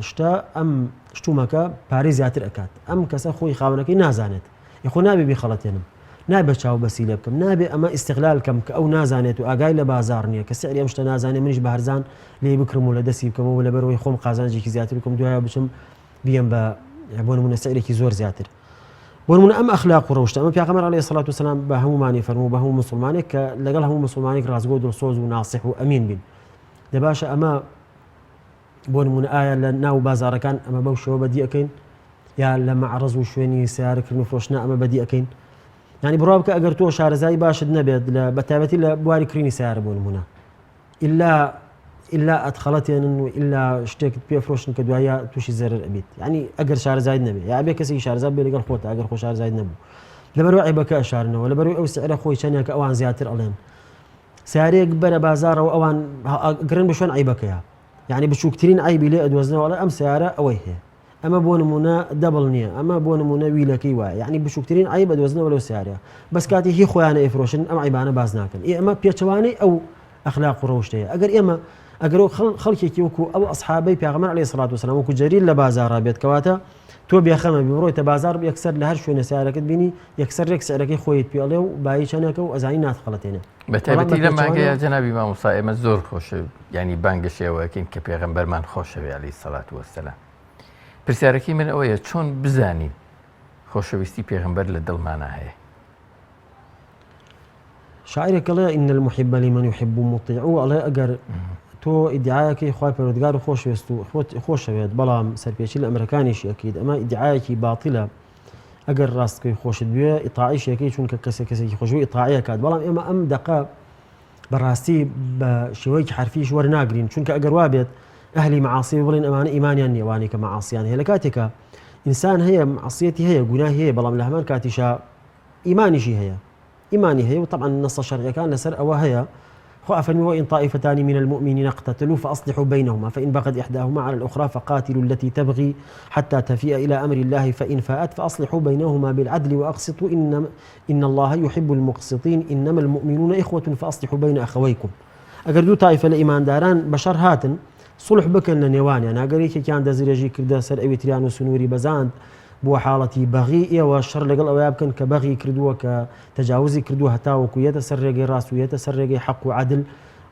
شتە ئەم شتومەکە پارەی زیاتر ئەکات ئەم کەسە خۆی خاوەنەکەی نازانێت یخۆ نابێ بیخەڵەتێنم نابێ چاو بەسی لێ بکەم نابێ ئەمە ئیستیغلال کەم کە ئەو نازانێت و ئاگای لە بازاڕ نییە کە سعری ئەم شتە نازانێت منیش بە هەرزان لێ بکرم و لە دەستی بکەمەوە لەبەرەوەی خۆم قازانجێکی زیاتر بکەم دوایە بچم بیەم بە بۆ نمونە سعرێکی زۆر زیاتر ونمون أم أخلاق وروشت أما بيغمر عليه الصلاة والسلام بهمو ماني فرمو بهمو مسلمانك لقال همو مسلمانك رازقود وصوز وناصح وأمين بين دباشا أما بونمون آية لناو بازار كان أما بوشو بدي أكين يا لما عرضوا شويني سيارك المفروشنا أما بدي أكين يعني برابك أجرتو شارزاي باشد نبيد بتابتي لبواري كريني سيارة بونمونا إلا أدخلتين إنه إلا اشتكت بيفروشن كدوايا توشي زر الأبيت يعني أجر شهر زايد نبي يا أبي كسي شهر زايد بيلقى الخوت أجر خو شهر زايد نبو لبروع عبك أشارنا ولا بروع أو سعر أخوي شنيك أوان زياتر ألين سعري أكبر بازار وأوان قرن بشون عيبك يا يعني بشو كتيرين عيبي لي أدوزنا ولا أم سعره أويه أما بون منا دبلنيا أما بون منا ويلكي واي يعني بشو كتيرين عيب أدوزنا ولا سعره بس كاتي هي خويانا إفروشن أم عيبانا بازناكن إيه أما بيتشواني أو أخلاق وروشتها أجر إما أجرو خلقي وكو أو أصحابي بيغمر عليه الصلاة والسلام وكو جرير لبازار بيت كواتا تو بيخمم بمروي تبازار بيكسر لهر شو نسارك بيني يكسر لك سعرك خويت بيالو باي شنك وأزاينات خلتينا بتابتي لما جاء جنابي ما مصائم الزور خوش يعني بانجش ولكن كبيغمبر من خوش عليه الصلاة والسلام برساركي من أوية شون بزاني خوش ويستي بيغمبر لدل معنا هي شاعرك الله إن المحب لمن يحب مطيع الله أجر تو ادعاءك خوای پروردگار خوش وستو خوش وید بلام سرپیچی الامریکانیش اكيد اما ادعاءك باطله اگر راست کی خوش بيه اطاعيش اكيد چون كسي خوش اطاعيه كاد بلام اما ام دقه براستي بشويك حرفيش ورناقرين چون اگر وابيت اهلي معاصي بلين امان ايمانيان يواني كمعاصيان هي لكاتك انسان هي معصيتي هي جناهي هي بلام لهمان كاتشا ايماني شي هي ايماني هي وطبعا النص الشرعي كان لسر او هي فأفرمي وإن طائفتان من المؤمنين اقتتلوا فأصلحوا بينهما فإن بغت إحداهما على الأخرى فقاتلوا التي تبغي حتى تفيء إلى أمر الله فإن فاءت فأصلحوا بينهما بالعدل وأقسطوا إن الله يحب المقسطين إنما المؤمنون إخوة فأصلحوا بين أخويكم أجر دو طائفة الإيمان داران بشر هاتن صلح بكن لنيوان يعني أجر كان دزريجي كردا سر أوي تريان وسنوري بزاند بو حالتي بغي والشر لقل أو يابكن كبغي كردوه كتجاوزي كردوه هتاوكو يتسرقي راس ويتسرقي حق وعدل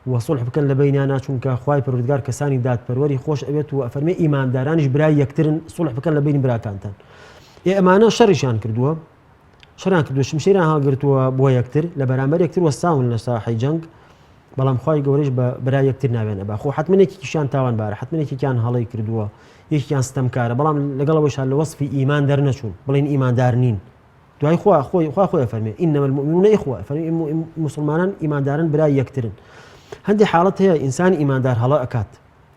وصلح بكن لبينانا چونك خواي پروردگار كساني داد پروري خوش أبيت وأفرمي إيمان دارانش براي يكترن صلح بكن لبين براكانتان يا أمانة شرشان كردوه شران كردوه شمشيران ها قرتوه بو يكتر لبرامبر يكتر والساون لساحي جنگ بلام خواي قوريش براي يكتر نابين أبا خو حتمني كيشان تاوان بار حتمني كان هالي كردوه يكيان ستمكاره بلام لقلبوش على وصف إيمان دار نشون بلين إيمان دارنين دعاء خوي فرمي إنما المؤمنون إخوة فرمي مسلمان إيمان دارن براي يكترن هندي حالتها إنسان إيمان دار هلا أكاد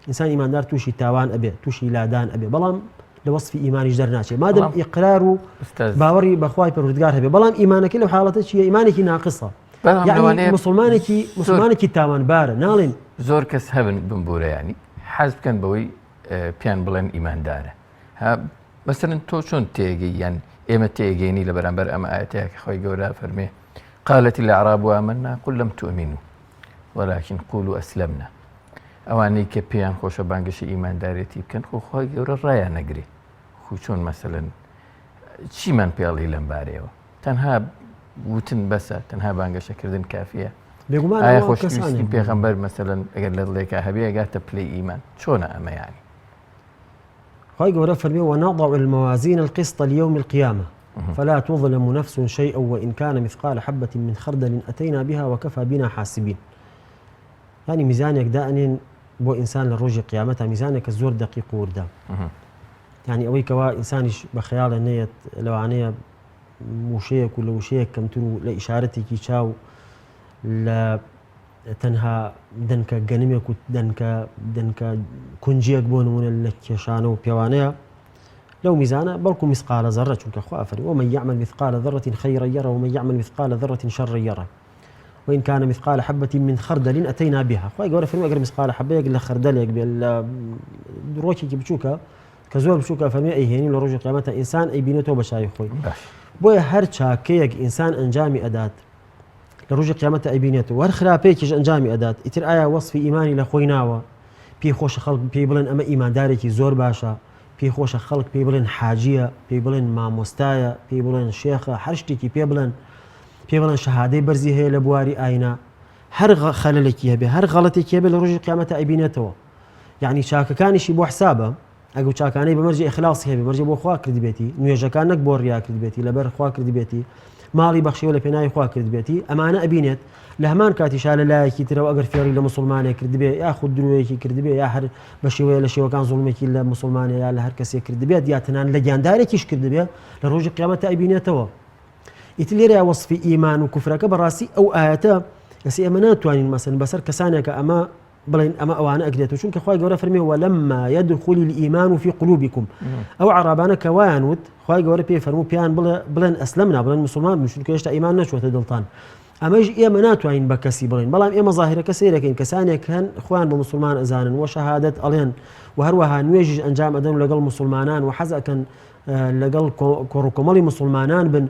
إنسان إيمان دار توشي تاوان أبي توشي لادان أبي بلام لوصف إيمان يجدر ناشي ما دام إقراره باوري بخواي بردقار هبي بلام إيمانك لو حالته شيء إيمانك ناقصة يعني مسلمانك تاوان بار نالين زور كس هبن بنبورة يعني حزب كان بوي بيان بلن إيمان داره ها مثلا تو شون تيجي يعني إما تيجيني لبرامبر أما آياتك خوي جورا فرمي قالت الأعراب آمنا قل لم تؤمنوا ولكن قولوا أسلمنا أواني كبيان خوش بانجش إيمان دارتي كان خوي جورا رايا نجري خو شون مثلا شي من بيالي لمباريو تنها وتن بس تنها بانجش كردن كافية آية خوش يستين بيغمبر مثلا أقل لك هبيه قاعدة بلاي إيمان شون أما يعني خاي قورا فرمي ونضع الموازين القسط ليوم القيامة فلا تظلم نفس شيئا وإن كان مثقال حبة من خردل أتينا بها وكفى بنا حاسبين يعني ميزانك دائما بو إنسان للرجل قيامتها ميزانك الزور دقيق وردا يعني أوي كوا إنسانش بخيال النية لو عنية وشيك ولا وشيك كم تنو لإشارتك يشاو لا تنها دنك جنميك دنك كنجيك بون من لك شانو بيوانيا لو ميزانه بلكم مثقال ذرة شنك أخوة فري ومن يعمل مثقال ذرة خيرا يره ومن يعمل مثقال ذرة شرا يره وإن كان مثقال حبة من خردل أتينا بها أخوة يقول فري أقرب مثقال حبة يقول خردل يقبل روكي بشوكا كزور بشوكا فمي أي هيني لرجع قيامتها إنسان أي بينته بشاي أخوي بويا هرشا كيك إنسان أنجامي أدات لرجع قيامته أي بينته وهرخرابيك أنجامي أدات إتر آية وصف إيماني لخويناوا بي خوش خلق بي بلن أما إيمان داريكي زور باشا بي خوش خلق بي بلن حاجية بي بلن ماموستايا بي بلن شيخة حرشتكي بي بلن شهادة برزي هي لبواري آينا هر خللك يبي هر غلطك يبي لرجع قيامته أي بينته يعني شاك كان شي بو حسابه ئەگە چاکانەی بەمەرجی ئیخلاسی هەبێ مەرجە بۆ خوا کرد بێتی نوێژەکان نەک بۆ ڕیا کرد بێتی لەبەر خوا کرد بێتی ماڵی بەخشیەوە لە پێناوی خوا کرد بێتی ئەمانە ئەبینێت لە هەمان کاتیشا لە لایەکی ترەوە ئەگەر فێڕی لە مسلمانێک کرد بێ یا خود درۆیەکی کرد بێ یا هەر بە شێوەیە لە شێوەکان زوڵمێکی لە مسلمانە یا لە هەر کەسێک کرد بێت یا تەنان لە گیاندارێکیش کرد بێ لە ڕۆژی قیامەتە ئەبینێتەوە. ئیتر لێرە وەصفی ئیمان و کوفرەکە بەڕاستی ئەو ئاەتە ئەسی ئێمە ناتوانین مەسەن بەسەر کەسانێکە ئەمە بڵین ئەمە ئەوانە ئەگرێتەوە چونکە خوای گەورە فەرمێ وەلەمما يدخل الإيمان في قلوبكم ئەو عرابانە کە وایان وت خوای گەورە پێی فەرموو پیان بڵێن ئەسلەمنا بڵێن مسلمان بن چونکە هێشتا ئیمان نەچوەتە دڵتان. ئەمەش ئێمە ناتوانین بە کەسی بڵین بەڵام ئێمە ظاهرەکە سەیرەکەین کەسانێک هەن خوان بە مسلمان ئەزانن و شەهادەت ئەڵێن و هەروەها نوێژیش ئەنجام ئەدەن لەگەڵ مسلمانان و حەز ئەکەن لەگەڵ کۆڕوکۆمەڵی مسلمانان بن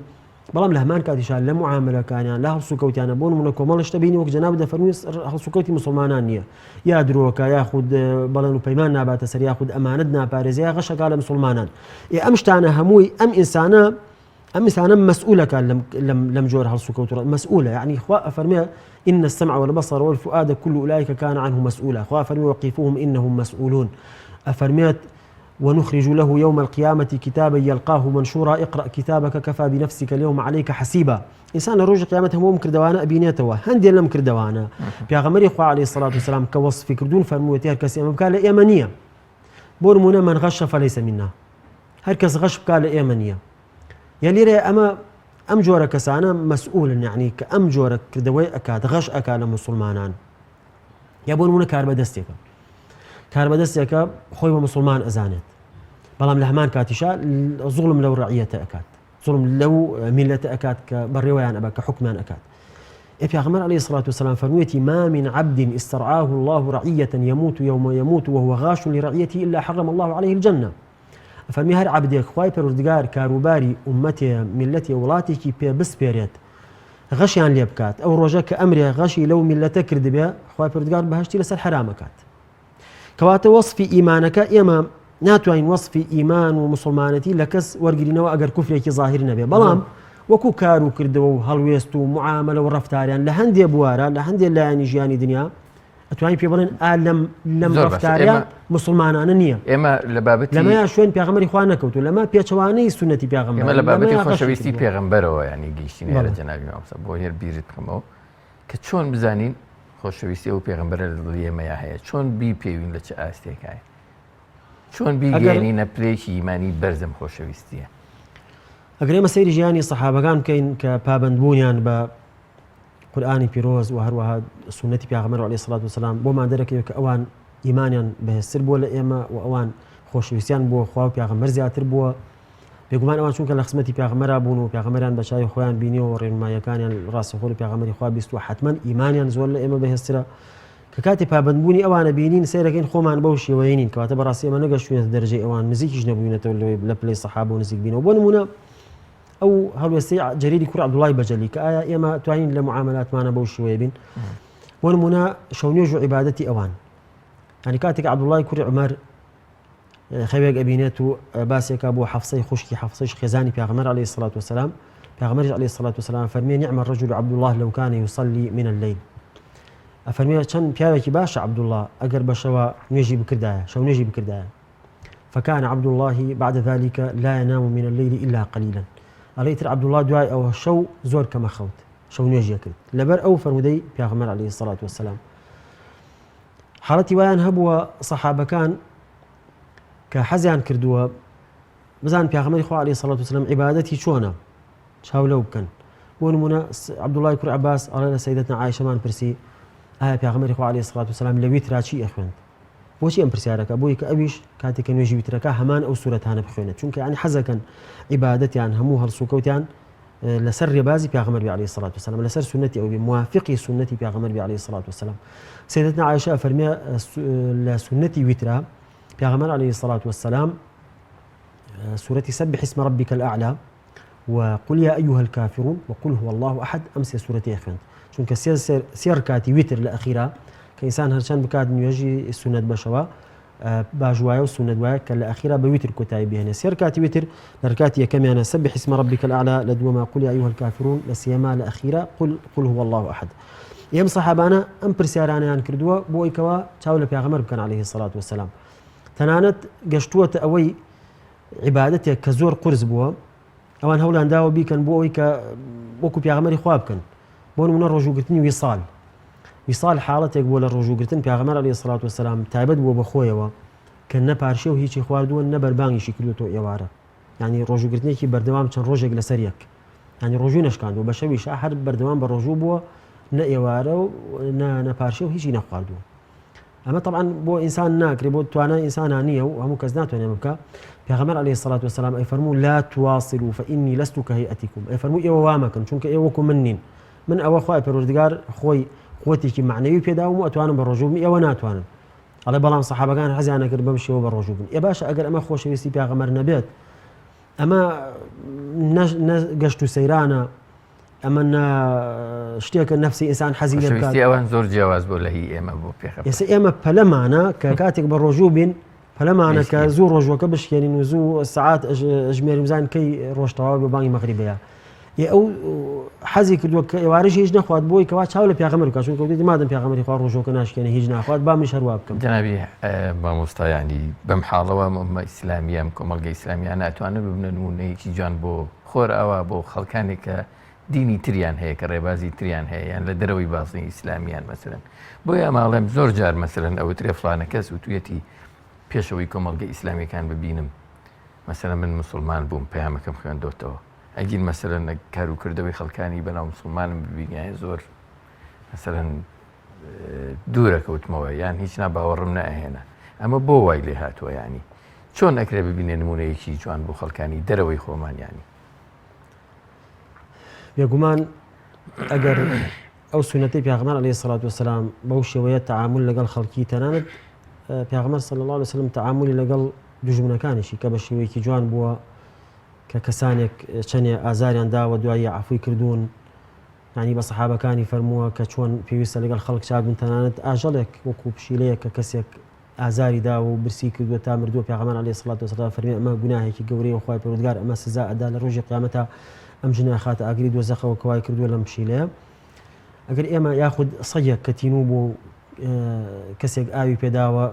بەڵام لە هەمان کاتیشان لە معاملەکانیان لە هەڵسوکەوتیانە بۆ نمونە کۆمەڵشتە بینی وەک جەناب دەفەرمووی هەڵسوکەوتی مسلمانان نییە یا درۆکە یاخود بەڵێن و پەیمان ناباتە سەر یاخود ئەمانەت ناپارێزە یا غەشەکە لە مسلمانان ئەم شتانە هەمووی ئەم ئینسانە مەسئولەکە لەم جۆرە هەڵسوکەوتوڕە مەسئولە یعنی خوا ئەفەرمێ إن السمع والبصر والفؤاد كل أولئك كان عنه مسؤولا خوا أفرمي وقفوهم إنهم مسؤولون أفرميت ونخرج له يوم القيامة كتابا يلقاه منشورا اقرأ كتابك كفى بنفسك اليوم عليك حسيبا إنسان روج القيامة هم كردوانا أبينيتوا هندي لم كردوانا بيغمر إخوة عليه الصلاة والسلام كوصف كردون فرموتير كسي أمبكال إيمانية بورمونا من غش فليس منا هركز غش بكال إيمانية يلي رأي أم جورة كسانا مسؤولا يعني كأم جورة كردوي أكاد غش أكاد مسلمانان يبورمونا كاربدستك خوي مسلمان أزانت بەڵام لە هەمان کاتیشا زوڵم لەو ڕەعیەتە ئەکات زوڵم لەو میلەتە ئەکات کە بەڕێوەیان ئەبا کە حکمیان ئەکات. پێغەمبەر عليه الصلاة والسلام فرموویەتی ما من عبد استرعاه الله رعية يموت يوم يموت وهو غاش لرعيته إلا حرم الله عليه الجنة. فەرمی هەر عەبدێک خوای پەروەردگار کاروباری ئومەتێ میلەتێ وڵاتێکی پێ بسپێرێت غەشیان لێ بکات ئەو ڕۆژە کە ئەمرێ غەشی لەو میلەتە کردبێ خوای پەروەردگار بەهەشتی لەسەر حرام ئەکات. کەواتە وەصفی ئیمانەکە ئێمە ناتوانین وەصفی ئیمان و مسلمانەتی لە کەس وەرگرینەوە ئەگەر کوفرێکی ظاهر نەبێ بەڵام وەکو کار و کردەوە و هەڵوێست و معاملە و ڕەفتاریان لە هەندێک بوارە لە هەندێک لایەنی ژیانی دنیا ئەتوانین پێ بڵێن لەم ڕەفتاریە مسلمانانە نییە ئێمە لە بابەتی لەمەیان شوێن پێغەمبەری خوا نەکەوتو لەمە پێچەوانەی سونەتی پێغەمبەر ئێمە لە بابەتی خۆشەویستی پێغەمبەرەوە ینی گەیشتنی هەرە جەنابی مامۆستا بۆ هێر بیرت بکەمەوە کە چۆن بزانین خۆشەویستی ئەو پێغەمبەرە لە دڵی ئێمەیە هەیە چۆن بیپێوین لە چه ئاستێکایە چۆن بیگەێنینە پلێکی ئیمانی بەرزم خۆشەویستیە. ئەگەر ئێمە سەیری ژیانی سەحابەکان بکەین کە پابەندبوونیان بە قورئانی پیرۆز و هەروەها سونەتی پێغەمبەر عەلەیهی سەڵات وسەلام بۆمان دەرەکەوێت کە ئەوان ئیمانیان بەهێزتر بووە لە ئێمە و ئەوان خۆشەویستیان بۆ خوا و پێغەمبەر زیاتر بووە بێگومان ئەوان چونکە لە خزمەتی پێغەمبەرا بوون و پێغەمبەریان بە چاوی خۆیان بینیەوە و ڕێنماییەکانیان ڕاستەوخۆ لە پێغەمبەری خوا بیست و حتمەن ئیمانیان زۆر لە ئێمە بەهێزترە کە کاتی پابەندبوونی ئەوانە بینین سیرەکەین خۆمان بەو شێوەیەین کەواتە بەڕاستی ئێمە نەگەشتوینە دەرەجەی ئەوان نزیکیش نەبووینەتەوە لە پلەی سەحابە و نزیک بینەوە بۆ نمونە ئەو هەڵوێستەی جەریری کوڕ عەبدوڵڵای بەجەلی کە ئایا ئێمە توانین لە معاملاتمانە بەو شێوەیە بین بۆ نمونە شەونێژ و عیبادەتی ئەوان ینی کاتێک عەبدوڵڵای کوڕی عومەر خەوێک ئەبینێت و باسێکە بۆ حەفسەی خوشکی حەفسەش خێزانی پێغەمبەر عەلەیهی سەڵات وسەلام پێغەمبەریش عەلەیهی سەڵات وسەلام فەرمێ نعم الرجل عەبدوڵڵاه لەو کان یوصلی من الليل ئەفەرمێ چەند پیاوێکی باشە عەبدوڵڵا ئەگەر بەشەوە نوێژی بکردایە شەو نوێژی بکردایە فكان عبد الله بعد ذلك لا ينام من الليل إلا قليلا عليه عبد الله دعاء أو شو زور كما خوت شو نيجي كرت لبر أو فرمودي بيغمر عليه الصلاة والسلام حالتي ويان هبوا صحابة كان كحزيان كردوا بزان بيغمر إخوة عليه الصلاة والسلام عبادتي شونا شاو لو كان ونمونا عبد الله يكون عباس على سيدتنا عائشة مان برسي بيغمر إخوة عليه الصلاة والسلام لويت راشي أخوان بۆچی ئەم پرسیارەکە بۆی کە ئەویش کاتێککە نوێژی ویترەکە هەمان ئەو سوورەتانە بخوێنێت چونکە ینی حەزەکەن عیبادەتیان هەموو هەڵسوکەوتیان لەسەر ڕێبازی پێغەمبەر عەلەیهی سەڵات وسەلام لەسەر سونەتی ئەو بێ موافقی سونەتی پێغەمبەر عەلەیهی سەڵات وسەلام سەیدەتنا عایشە فەرمێ لە سونەتی ویترا پێغەمبەر عەلەیهی سەڵات وسەلام سورەتی سبح اسم ربك الأعلى وقل يا أيها الكافرون وقل هو الله أحد أم سورتي خوێند چونکە سێ ڕکاتی ویتر لە ئەخیرا كإنسان هرشان بكاد نيجي السنة بشوا باجوايا والسنة وايا كلا أخيرا بويتر كتاي بهنا سيركاتي ويتر لركاتي كم أنا سبح اسم ربك الأعلى لدوما قل يا أيها الكافرون لسيما لأخيرا قل هو الله أحد يم صحابانا أم برسيارانا عن كردوا بويكوا تاول بيغمر كان عليه الصلاة والسلام تەنانەت گەشتووەتە ئەوەی عیبادەتێک کە زۆر قورس بووە ئەوان هەوڵیان داوە بیکەن بۆ ئەوەی کە وەکو پیاغەمبەری خوا بکەن بۆ نمونە ڕۆژوگرتنی ویساڵ حاڵەتێک بۆ لە ڕۆژوگرتن پیاغەمبەر عەلەیهی سەڵات وەسەلام تایبەت بووە بەخۆیەوە کە نەپارشێ و هیچی خواردووە نە بەربانگیشی کردوێتەوە ئێوارە ینی ڕۆژوگرتنێکی بەردەوام چەند ڕۆژێک لەسەر یەک ینی ڕۆژووی نەشکاندووە بە شەویش هەر بەردەوام بە ڕۆژوو بووە نە ئێوارە و نەپارشێ و هیچی نەخواردووە ئەمە طبعا بۆ ئینسان ناکرێ بۆ توانای ئینسانان نییە و هەموو کەس ناتوانێت بکە پیاغەمبەر عەلەیهی سەڵات وەسەلام ئەیفەرموو لا تواصلوا فإني لست كهيئتكم ئەیفەرموو ئێوە وا مەکەن چونکە ئێوە وەکو من نین من ئەوە خوای پەروەردگار خۆی قووەتێکی معنەوی پێداوم و ئەتوانم بە ڕۆژوو بم ئێوە ناتوانن ئەڵێ بەڵام سەحابەکان حەزیان نەکرد بەم شێوە بە ڕۆژوو بن باشە ئەگەر ئەمە خۆشەویستی پیاغەمبەر نەبێت ئەمە گەشت و سەیرانە ئەمە شتێکە نەفسی ئینسان حەزی لێ بکات ئەوان زۆر جیاواز بۆ لە هی ئێمە بۆ پێخەبەر ئێستا ئێمە پەلەمانە کە کاتێک بە ڕۆژوو بین پەلەمانە کە زوو ڕۆژوەکە بشکێنین و زوو سەعات ژمێریم بزانین کەی ڕۆژتەواو بە بانگی مەغریبەیە ئەو حەزی کردووە کە ئێوارەش هیچ نەخوات بۆی کەوا چاو لە پیاغەمبەر بکات چونکە وتی مادەم پیاغەمبەری خوا ڕۆژوەکە ناشکێنێ هیچ ناخوات با منیش هەروە بکەم جەنابی مامۆستا ینی بەم حاڵەوە ئەمە ئیسلامیە کۆمەڵگە ئیسلامیان ناتوانن ببنە نمونەیەکی جوان بۆ خۆر ئەوە بۆ خەڵکانێک کە دینی تریان هەیە کە ڕێبازی تریان هەیە یان لە دەرەوەی بازنی ئیسلامیان مەسەلەن بۆیە ئەماڵێم زۆر جار مەسەلەن ئەوە ترێ فڵانە کەس و توێتی پێشەوەی کۆمەڵگە ئیسلامیەکان ببینم مەسەلەن من مسلمان بووم پەیامەکەم خوێندۆتەوە ئەگین مەسەلەن کار و کردەوەی خەڵکانی بەناو مسلمانم ببینیایە زۆر مەسەلەن دوورە کەوتمەوە یان هیچ ناباوەڕم نەئەهێنا ئەمە بۆ وای لێ هاتووە ینی چۆن ئەکرێ ببینێ نمونەیەکی جوان بۆ خەڵکانی دەرەوەی خۆمانیانی بێگومان ئەگەر ئەو سونەتەی پیاغەمبەر عەلەیهی سەڵات وەسەلام بەو شێوەیە تەعامل لەگەڵ خەڵکی تەنانەت پیاغەمبەر صلی الله علیه وسلم تەعاملی لەگەڵ دوژمنەکانیشی کە بە شێوەیەکی جوان بووە کە کەسانێک چەندێ ئازاریان داوە دوای عەفوی کردوون ینی بە سەحابەکانی فەرمووە کە چۆن پێویستە لەگەڵ خەڵک چاک بن تەنانەت ئاژەڵێک وەکو پشیلەیە کە کەسێک ئازاری داوە و برسی کردووە تا مردووە پیاغەمبەر عەلەیهی سەڵات وەسەلام فەرمی ئەمە گوناهێکی گەورەیە و خوای پەروەردگار ئەمە سزا ئەدا لە ڕۆژی قیامەتە ئەم ژنە خاتە ئاگری دۆزەخەوە کەوای کردووە لەم پشیلەیە ئەگەر ئێمە یاخود سەگێک کە تینوو بۆ کەسێک ئاوی پێداوە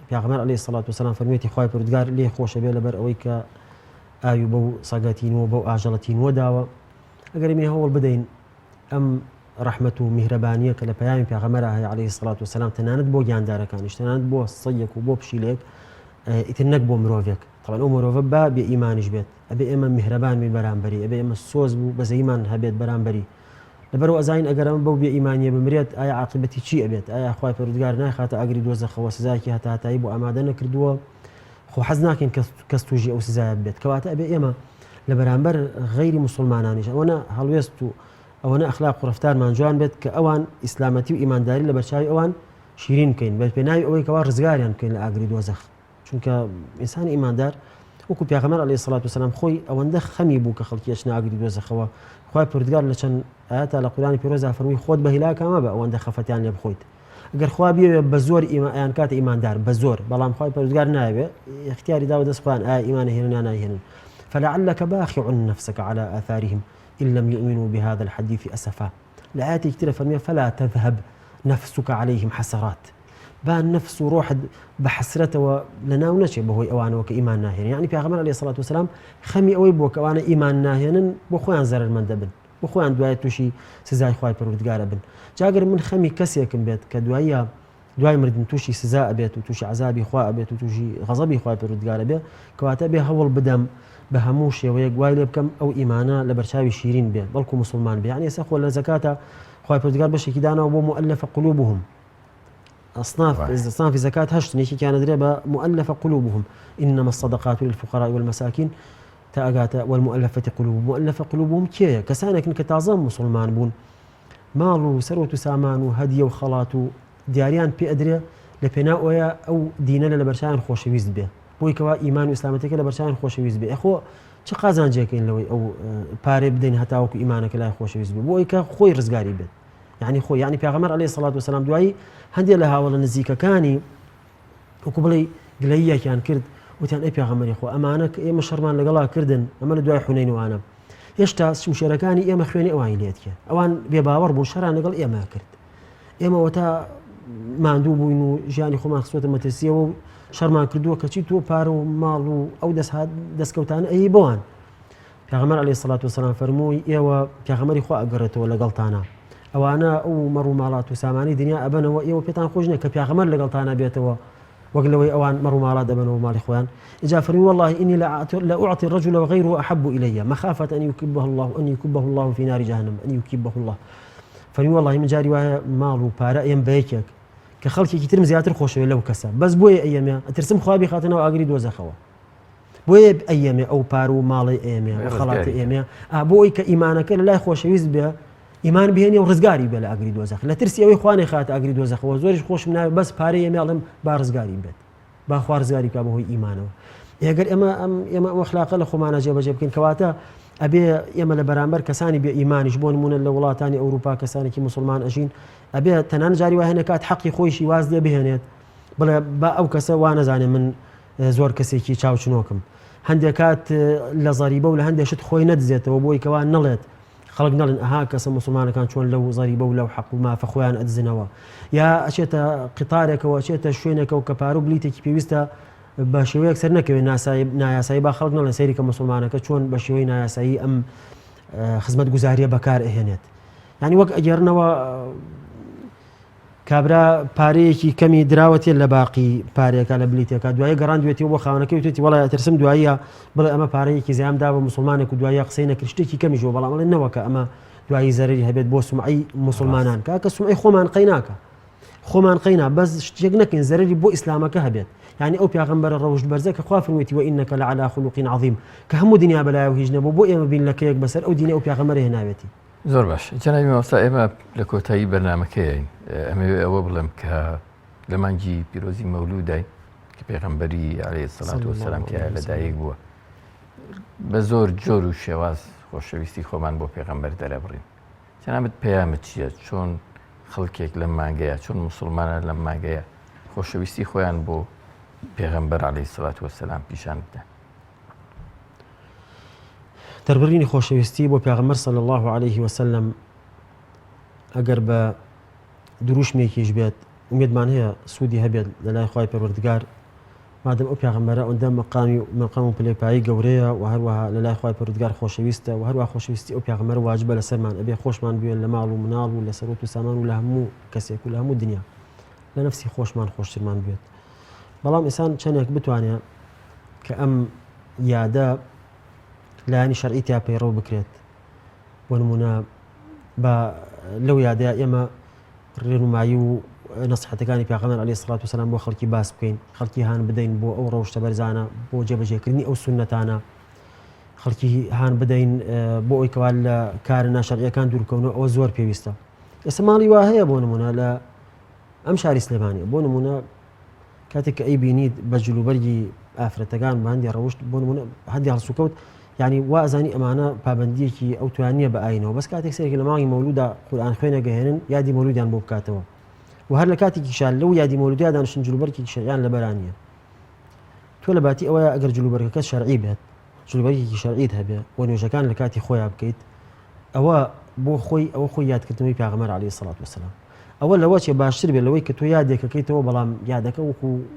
پیاغەمبەر عەلەیهی سەڵات وەسەلام فەرموویەتی خوای پەروەردگار لێ خۆشە بێ لەبەر ئەوەی کە ئاوی بەو سەگە تینووە بەو ئاژەڵە تینووە داوە ئەگەر ئێمە هەوڵ بدەین ئەم ڕەحمەت و میهرەبانیە کە لە پەیامی پیاغەمبەر هەیە عەلەیهی سەڵات وەسەلام تەنانەت بۆ گیاندارەکانیش تەنانەت بۆ سەگێک و بۆ پشیلێک ئیتر نەک بۆ مرۆڤێک طبعاً ئەو مرۆڤە با بێ ئیمانیش بێت ئەبێ ئێمە میهرەبان بین بەرامبەری ئەبێ ئێمە سۆز بوو بە زەیمان هەبێت بەرامبەری لەبەرەوە ئەزانین ئەگەر ئەمە بەو بێ ئیمانیە بمرێت ئایا عاقبەتی چی ئەبێت ئایا خوای پەروەردگار ناخاتە ئاگری دۆزەخەوە سزایەکی هەتاتایی بۆ ئامادە نەکردووە خۆ حەز ناکەین کەس تووژی ئەو سزایە بێت کەواتە ئەبێ ئێمە لە بەرامبەر غەیری مسلمانانیش ئەوەنە هەڵوێست و ئەوەنە ئەخلاق و ڕەفتارمان جوان بێت کە ئەوان ئیسلامەتی و ئیمانداری لە بەرچاوی ئەوان شیرین بکەین بە پێناوی ئەوەی کەوا ڕزگاریان بکەین لە ئاگری دۆزەخ چونکە ئینسانی ئیماندار وەکو پیاغەمبەر عەلەیهی سەڵات وەسەلام خۆی ئەوەندە خەمی بوو کە خەڵکی ئەچنە ئاگری دۆزەخەوە خوای پەروەردگار لە چەند ئاەتە لە قورئانی پیرۆزدا فەرمووی خۆت بە هیلاکە مەبە ئەوەندە خەفەتیان لێ بخۆیت ئەگەر خوا بیەوێ بە زۆر ئیان کاتە ئیماندار بە زۆر بەڵام خوای پەروەردگار نایەوێ اختیاری داوە دەست خوایان ئایا ئیمانە هێنن یان ناهێنن فلعلك باخع نفسك على آثارهم إن لم يؤمنوا بهذا الحديث أسفا لآيات كتير فرمية فلا تذهب نفسك عليهم حسرات بان نفس وروح بحسرته لنا ونشي بهوي أوان وكإيمان ناهين يعني في أغمار عليه الصلاة والسلام خمي أوي بوك أوان إيمان ناهين بخوان زرر من دبن بخوان دواية توشي سزاي خواي پروردگار بن جاگر من خمي كسيكم بيت كدواية دوای مردن تووشی سزا ئەبێت و تووشی عەزابی خوا ئەبێت و تووشی غەزەبی خوای پەروەردگار ئەبێ کەواتە بێ هەوڵ بدەم بە هەموو شێوەیەک وای لێ بکەم ئەو ئیمانە لە بەرچاوی شیرین بێ بەڵکو مسلمان بێ یعنی ئێستا خۆ لە زەکاتە خوای پەروەردگار بەشێکی داناوە بۆ مؤلفە قلوبهم أصناف زكاة هشت نيكي كان دريبا مؤلفة قلوبهم إنما الصدقات للفقراء والمساكين تأجاتا والمؤلفة قلوبهم مؤلفة قلوبهم كيا كسانك إنك تعظم مسلمان بون مالو سروة سامان وهدية وخلاط دياريان بي أدري لبناء أو ديننا لبرشان خوشويز به بوي كوا إيمان وإسلامتك لبرشان خوشويز به أخو چه قازان جاكين لوي أو باري بدين هتاوك إيمانك لا خوشويز به بوي كخوي رزقاري به يعني خو يعني پیغمبر عليه الصلاة والسلام دعائي هندي لها ولا نزيكا كاني وقبلي قليا كان كرد وتان اي پیغمبر خو امانك اي مشرمان لقلا كردن امان دعاء حنين وانا يشتا مشاركاني اي مخويني اوان ليتك اوان بباور بو شران لقل اي ما كرد اي ما وتا ما عندو بو انه جاني خو ما خصوته متسيه شەرمان کردووە کەچی تۆ پارە و ماڵ و ئەو دەستکەوتانە ئەی بۆوان. پێغەمبەر عەلەیهی سەڵات وسەلام فەرمووی ئێوە پێغەمبەری خوا ئەگەڕێتەوە لەگەڵتانە، ئەوانە ئەو مەڕ و ماڵات و سامانی دنیا ئەبەنەوە، ئێوە پێتان خۆش نییە کە پێغەمبەر لەگەڵتانە بێتەوە وەک لەوەی ئەوان مەڕ و ماڵات دەبەنەوە ماڵی خۆیان. ئجا فەرمی والله إني لأعطي الرجل وغيره أحب إلي مخافة أن يكبه الله في نار جهنم أن يكبه الله. فەرمی والله من جاری وایە ماڵ و پارە ئەم بەیەکێک کە خەڵکێکی ترم زیاتر خۆشەوێت لەو کەسە، بەس بۆیە ئەیەمێ ئەترسم خوا بخاتنەوە ئاگری دۆزەخەوە، بۆیە ئەیەمێ ئەو پار و ماڵی ئێمێ خەڵاتی ئێمێ بۆ ئەوی کە ئیمانەکە لە لای خۆشەویست بێ، ئیمان بهێنێ و ڕزگاری بێ لە ئاگری دۆزەخ، لە ترسی ئەوەی خوا نەیخاتە ئاگری دۆزەخەوە. زۆریش خۆشم ناوێت بەس پارەی ئێمێ ئەڵێم با ڕزگاری بێت، با خوا ڕزگاری کا بەهۆی ئیمانەوە. ئەگەر ئێمە ئەو ئەخلاقە لە خۆمانە جێبەجێ بکەین کەواتە ئەبێ ئێمە لە بەرامبەر کەسانی بێ ئیمانیش بۆ نمونە لە وڵاتانی ئەوروپا کەسانێکی مسلمان ئەژین، ئەبێ تەنان جاری وای هەنێ کات حەقی خۆیشی واز لێ بهێنێت، بڵێ با ئەو کەسە وا نەزانێ من زۆر کەسێکی چاوچنۆکم، هەندێک کات لە زەریبە و لە هەندێشت خۆی نەدزێتەوە بۆی کەوا نەڵێت خەڵک نەڵێن ئەها کەسە مسلمانەکان چۆن لەو زەریبە و لەو حەق و مافە خۆیان ئەدزنەوە، یا ئەچێتە قیتارێکەوە ئەچێتە شوێنێکەوە کە پارە و بلیتێکی پێویستە بە شێوەیەک سەر نەکەوێت نایاسایی با خەڵک نەڵێن سەیری کە مسلمانەکە چۆن بە شێوەی نایاسایی ئەم خزمەت گوزاریە بەکار ئەهێنێت. ینی وەک ئەگەرنەوە کابرا پارەیەکی کەمی دراوەتێ لە باقی پارێکە لە بلیتێکە دوایە گەڕاندوێتی بۆ خاوەنەکەی وتێتی وەڵای ئەترسم دواییە بڵێ ئەمە پارەیەکی زیامدا بە مسلمانێک و دوایە قسەی نەکرد شتێکی کەمیشەوە، بەڵام ئەڵێن نەوەکە ئەمە دوایی زەرری هەبێت بۆ سومعی مسلمانان کاکە سومعی خۆمان قەیناکە، خۆمان قەینا بەس شتێک نەکەین زەرری بۆ ئیسلامەکە هەبێت. يعني أو بيغمبر الروج برزك خوافر ويتي وإنك لعلى خلق عظيم كهم دنيا بلا وهيج نبو بو إما بين لك بسر أو دنيا أو بيغمبر هنا بيتي زۆر باش جەنابی مامۆستا ئێمە لە کۆتایی بەرنامەکەیین ئەمەوێ ئەوە بڵێم کە لە مانگی پیرۆزی مەولودای کە پێغەمبەری عەلەیهی سەڵات وەسەلام تیایە لەدایک بووە بە زۆر جۆر و شێواز خۆشەویستی خۆمان بۆ پێغەمبەر دەرەبڕین. جەنابەت پەیامت چییە؟ چۆن خەڵکێک لەم مانگەیە چۆن موسڵمانە لەم مانگەیە خۆشەویستی خۆیان بۆ پێغەمبەر عەلەیهی سەڵات وەسەلام پیشان بدەن؟ دەربڕینی خۆشەویستی بۆ پێغەمبەر صلی الله عليه وسلم ئەگەر بە دروشمێکیش بێت ومێدمان هەیە سوودی هەبێت لە لای خوای پەروەردگار مادەم ئەو پێغەمبەرە ئەوەندە مەقام و پلەپایی گەورەیە و هەروەها لە لای خوای پەروەردگار خۆشەویستە و هەروەها خۆشەویستی ئەو پێغەمبەر واجبە لەسەرمان ئەبێ خۆشمان بوێت لە ماڵ و مناڵ و لە سەرۆت و سامان و لە هەموو کەسێک و لە هەموو دنیا لە نەفسی خۆشمان خۆشترمان بێت. بەڵام ئینسان چەندێک بتوانێت کە ئەم یادە لایانی شەرعی تیا پەیڕەو بکرێت بۆ نمونە بە لەو یادەیە ئێمە ڕێنمایی و نەسیحەتەکانی پێغەمبەر عەلەیهی سەڵات وسەلام بۆ خەڵکی باس بکەین، خەڵکی هان بدەین بۆ ئەو ڕەوشتە بەرزانە بۆ جێبەجێکردنی ئەو سونەتانە، خەڵکی هان بدەین بۆ ئەوی کەوا لە کارە ناشەرعیەکان دوورکەونەوە ئەوە زۆر پێویستە. ئێستا ماڵی وا هەیە بۆ نمونە لە ئەم شاری سلێمانیە بۆ نمونە کاتێک کە ئەی بینیت بە جلوبەرگی ئافرەتەکان بە هەندی ڕەوشت بۆ نمونە هەندی هەڵسوکەوت يعني وازانی ئەمانە پابندیەکی ئەو توانیە بە ئاینەوە بەس کاتێک سێکی لە ماڵی مەولودا قورئان خوێنە گەهێنن یادی مەولودیان بۆ بکاتەوە و هەر لە کاتێکی شال لەو یادی مەولودیا دانیشتن جلوبەرێکی شەرعیان لەبەرانیە. تۆ لە باتی ئەوەیە ئەگەر جلوبەرگەکە شەرعی بێت جلوبەرێکی شەرعیت هەبێ و نوێژەکان لە کاتی خۆیان بکەیت ئەوە بۆ خۆی ئەوە خۆی یادکردنەوەی پێغەمبەر عەلەیهی سەڵات وسەلام ئەوە لەوە چێ باشتر بێت لەوەی کە تۆ یادێکەکەیتەوە بەڵام یادەکە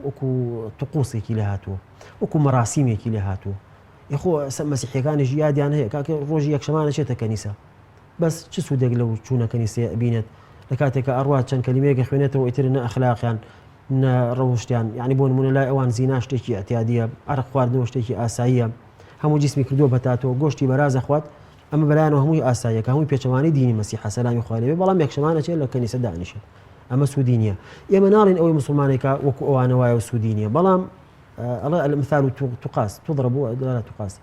وەکو طقوسێکی لێ هاتووە وەکو مەراسیمێکی لێ هاتووە. یخۆ مەسیحیەکانیش یادیان هەیە کاکە ڕۆژی یەکشەمانە چێتە کەنیسە بەس چ سوودێک لەو چوونە کەنیسەیە بینێت لە کاتێکە ئەڕوات چەند کەلیمەیەکە خوێنێتەوە ئیتر نە ئەخلاقیان نە ڕەوشتیان یعنی بۆ نمونە لای ئەوان زینا شتێکی ئەتیادیە عەرق خواردنەوە شتێکی ئاساییە هەموو جیسمی کردووە بەتاتەوە گۆشتی بەراز ئەخوات ئەمە بەلایەنەوە هەمووی ئاساییەکە هەمووی پێچەوانی دینی مەسیحە سەلامی خوا لێبێ بەڵام یەکشەمانە چێت لە کەنیسە دانیشێت ئەمە سوودی نییە. ئێمە ناڵین ئەوەی موسڵمانێکە وەکو ئەوانە وایە و سوودی نییە بەڵام الله المثال تقاس تضرب ولا تقاس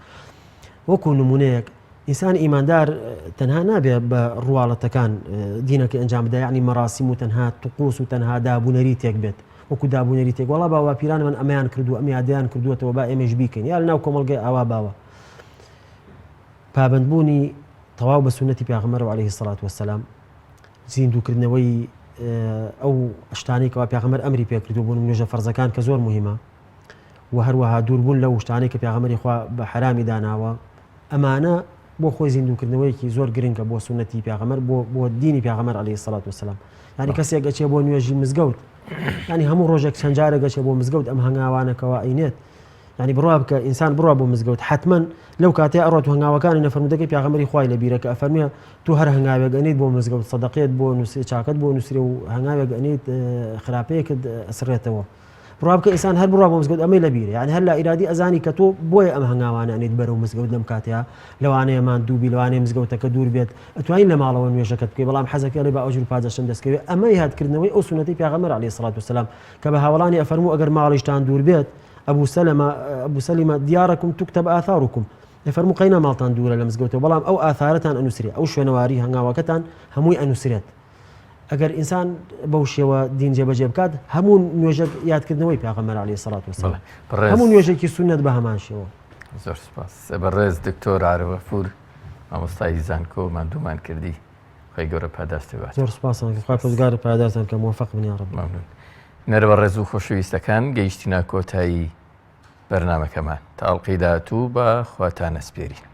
وەکو نمونەیەک ئینسان ئیماندار تەنها نابێت بە ڕواڵەتەکان دینەکە ئەنجام بدە یعنی مەراسیم و تەنها طقوس و تەنها دابوونەری تێک بێت وەکو دابوونەری تێک وەڵا باوە پیران من ئەمەیان کردو ئەم یادیان کردووەتەوە با ئێمەش بیکەین یا لەناو کۆمەڵگەی ئاوا باوە. پابندبوونی تەواو بە سونەتی پێغەمبەر عەلەیهی سەڵات وەسەلام زیندووکردنەوەی ئەو شتانەی کەوا پێغەمبەر ئەمری پێکردو بوون نوێژە فەرزەکان کە زۆر مهمە و هەروەها دووربوون لەو شتانەی کە پێغەمبەری خوا بە حرامی داناوە ئەمانە بۆ خۆی زیندوکردنەوەیکی زۆر گرنگە بۆ سونەتی پێغەمبەر بۆ دینی پێغەمبەر عەلەیهی سەڵات وسەلام. یعنی کەسێک ئەچێ بۆ نوێژی مزگەوت، ینی هەموو ڕۆژێک چەند جارێک ئەچێ بۆ مزگەوت ئەم هەنگاوانەکەەوە ئەینێت، ینی بڕوا بکە ئینسان بڕوا بۆ مزگەوت حتمما لەو کاتێ ئەڕۆت و هەنگاوەکانی نەفەرمودەکەی پێغەمبەری خوای لە بیرەکە ئەفەرمێ تو هەر هەنگاوێک ئەنیت بۆ مزگەوت سەدەقەت بۆ نووسێ چاکت بۆ نووسێ و هەنگاوێک ئەنیت خراپەیەکت ئەسرێتەوە. بڕوا بکە ئینسان هەر بڕوا بۆ مزگەوت ئەمەی لە بیرە، یعنی هەر لە ئیرادی ئەزانی کە تۆ بۆیە ئەم هەنگاوانە ئەنیت بەرەو مزگەوت لەم کاتەیە لەوانەیەمان دووبی لەوانەیە مزگەوتەکە دوور بێت ئەتوانین لە ماڵەوە نوێژەکەت بکەی، بەڵام حەزەکە لێ بە ئەوجر پاداشم دەستکەوێت. ئەمە یادکردنەوەی ئەو سونەتی پێغەمبەر عەلەیهی سەڵات وسەلام کە بە هاوڵانی ئەفەرموو ئەگەر ماڵیشتان دوور بێت ئەبوو سەلیمە دیارەکم تکتەب ئاثارکم، ئەفەرموو قەینا ماڵتان دوورە لە مزگەوتەوە بەڵام ئەو ئاثارەتان ئەنووسرێت، ئەو شوێنەواری هەنگاوەکەتان هەمووی ئەنووسرێت. ئەگەر ئینسان بەو شێوە دین جێبەجێ بکات هەموو نوێژێک یادکردنەوەی پێغەمبەر عەلەیهی سەڵات وسەلام، هەموو نوێژێکی سونەت بە هەمان شێوە. زۆر سپاس. بەڕێز دکتۆر عارف غەفور مامۆستای زانکۆ ماندوومان کردی، خی گەورە پاداشتی بات. زۆر سپاسان خوا پەروەردگار پاداشتان کە موفق بن یا رب. ممنون. نەرە بەڕێز و خۆشەویستەکان گەیشتینە کۆتایی بەرنامەکەمان تا ئەڵقەی داهاتوو بە خواتان ئەسپێرین.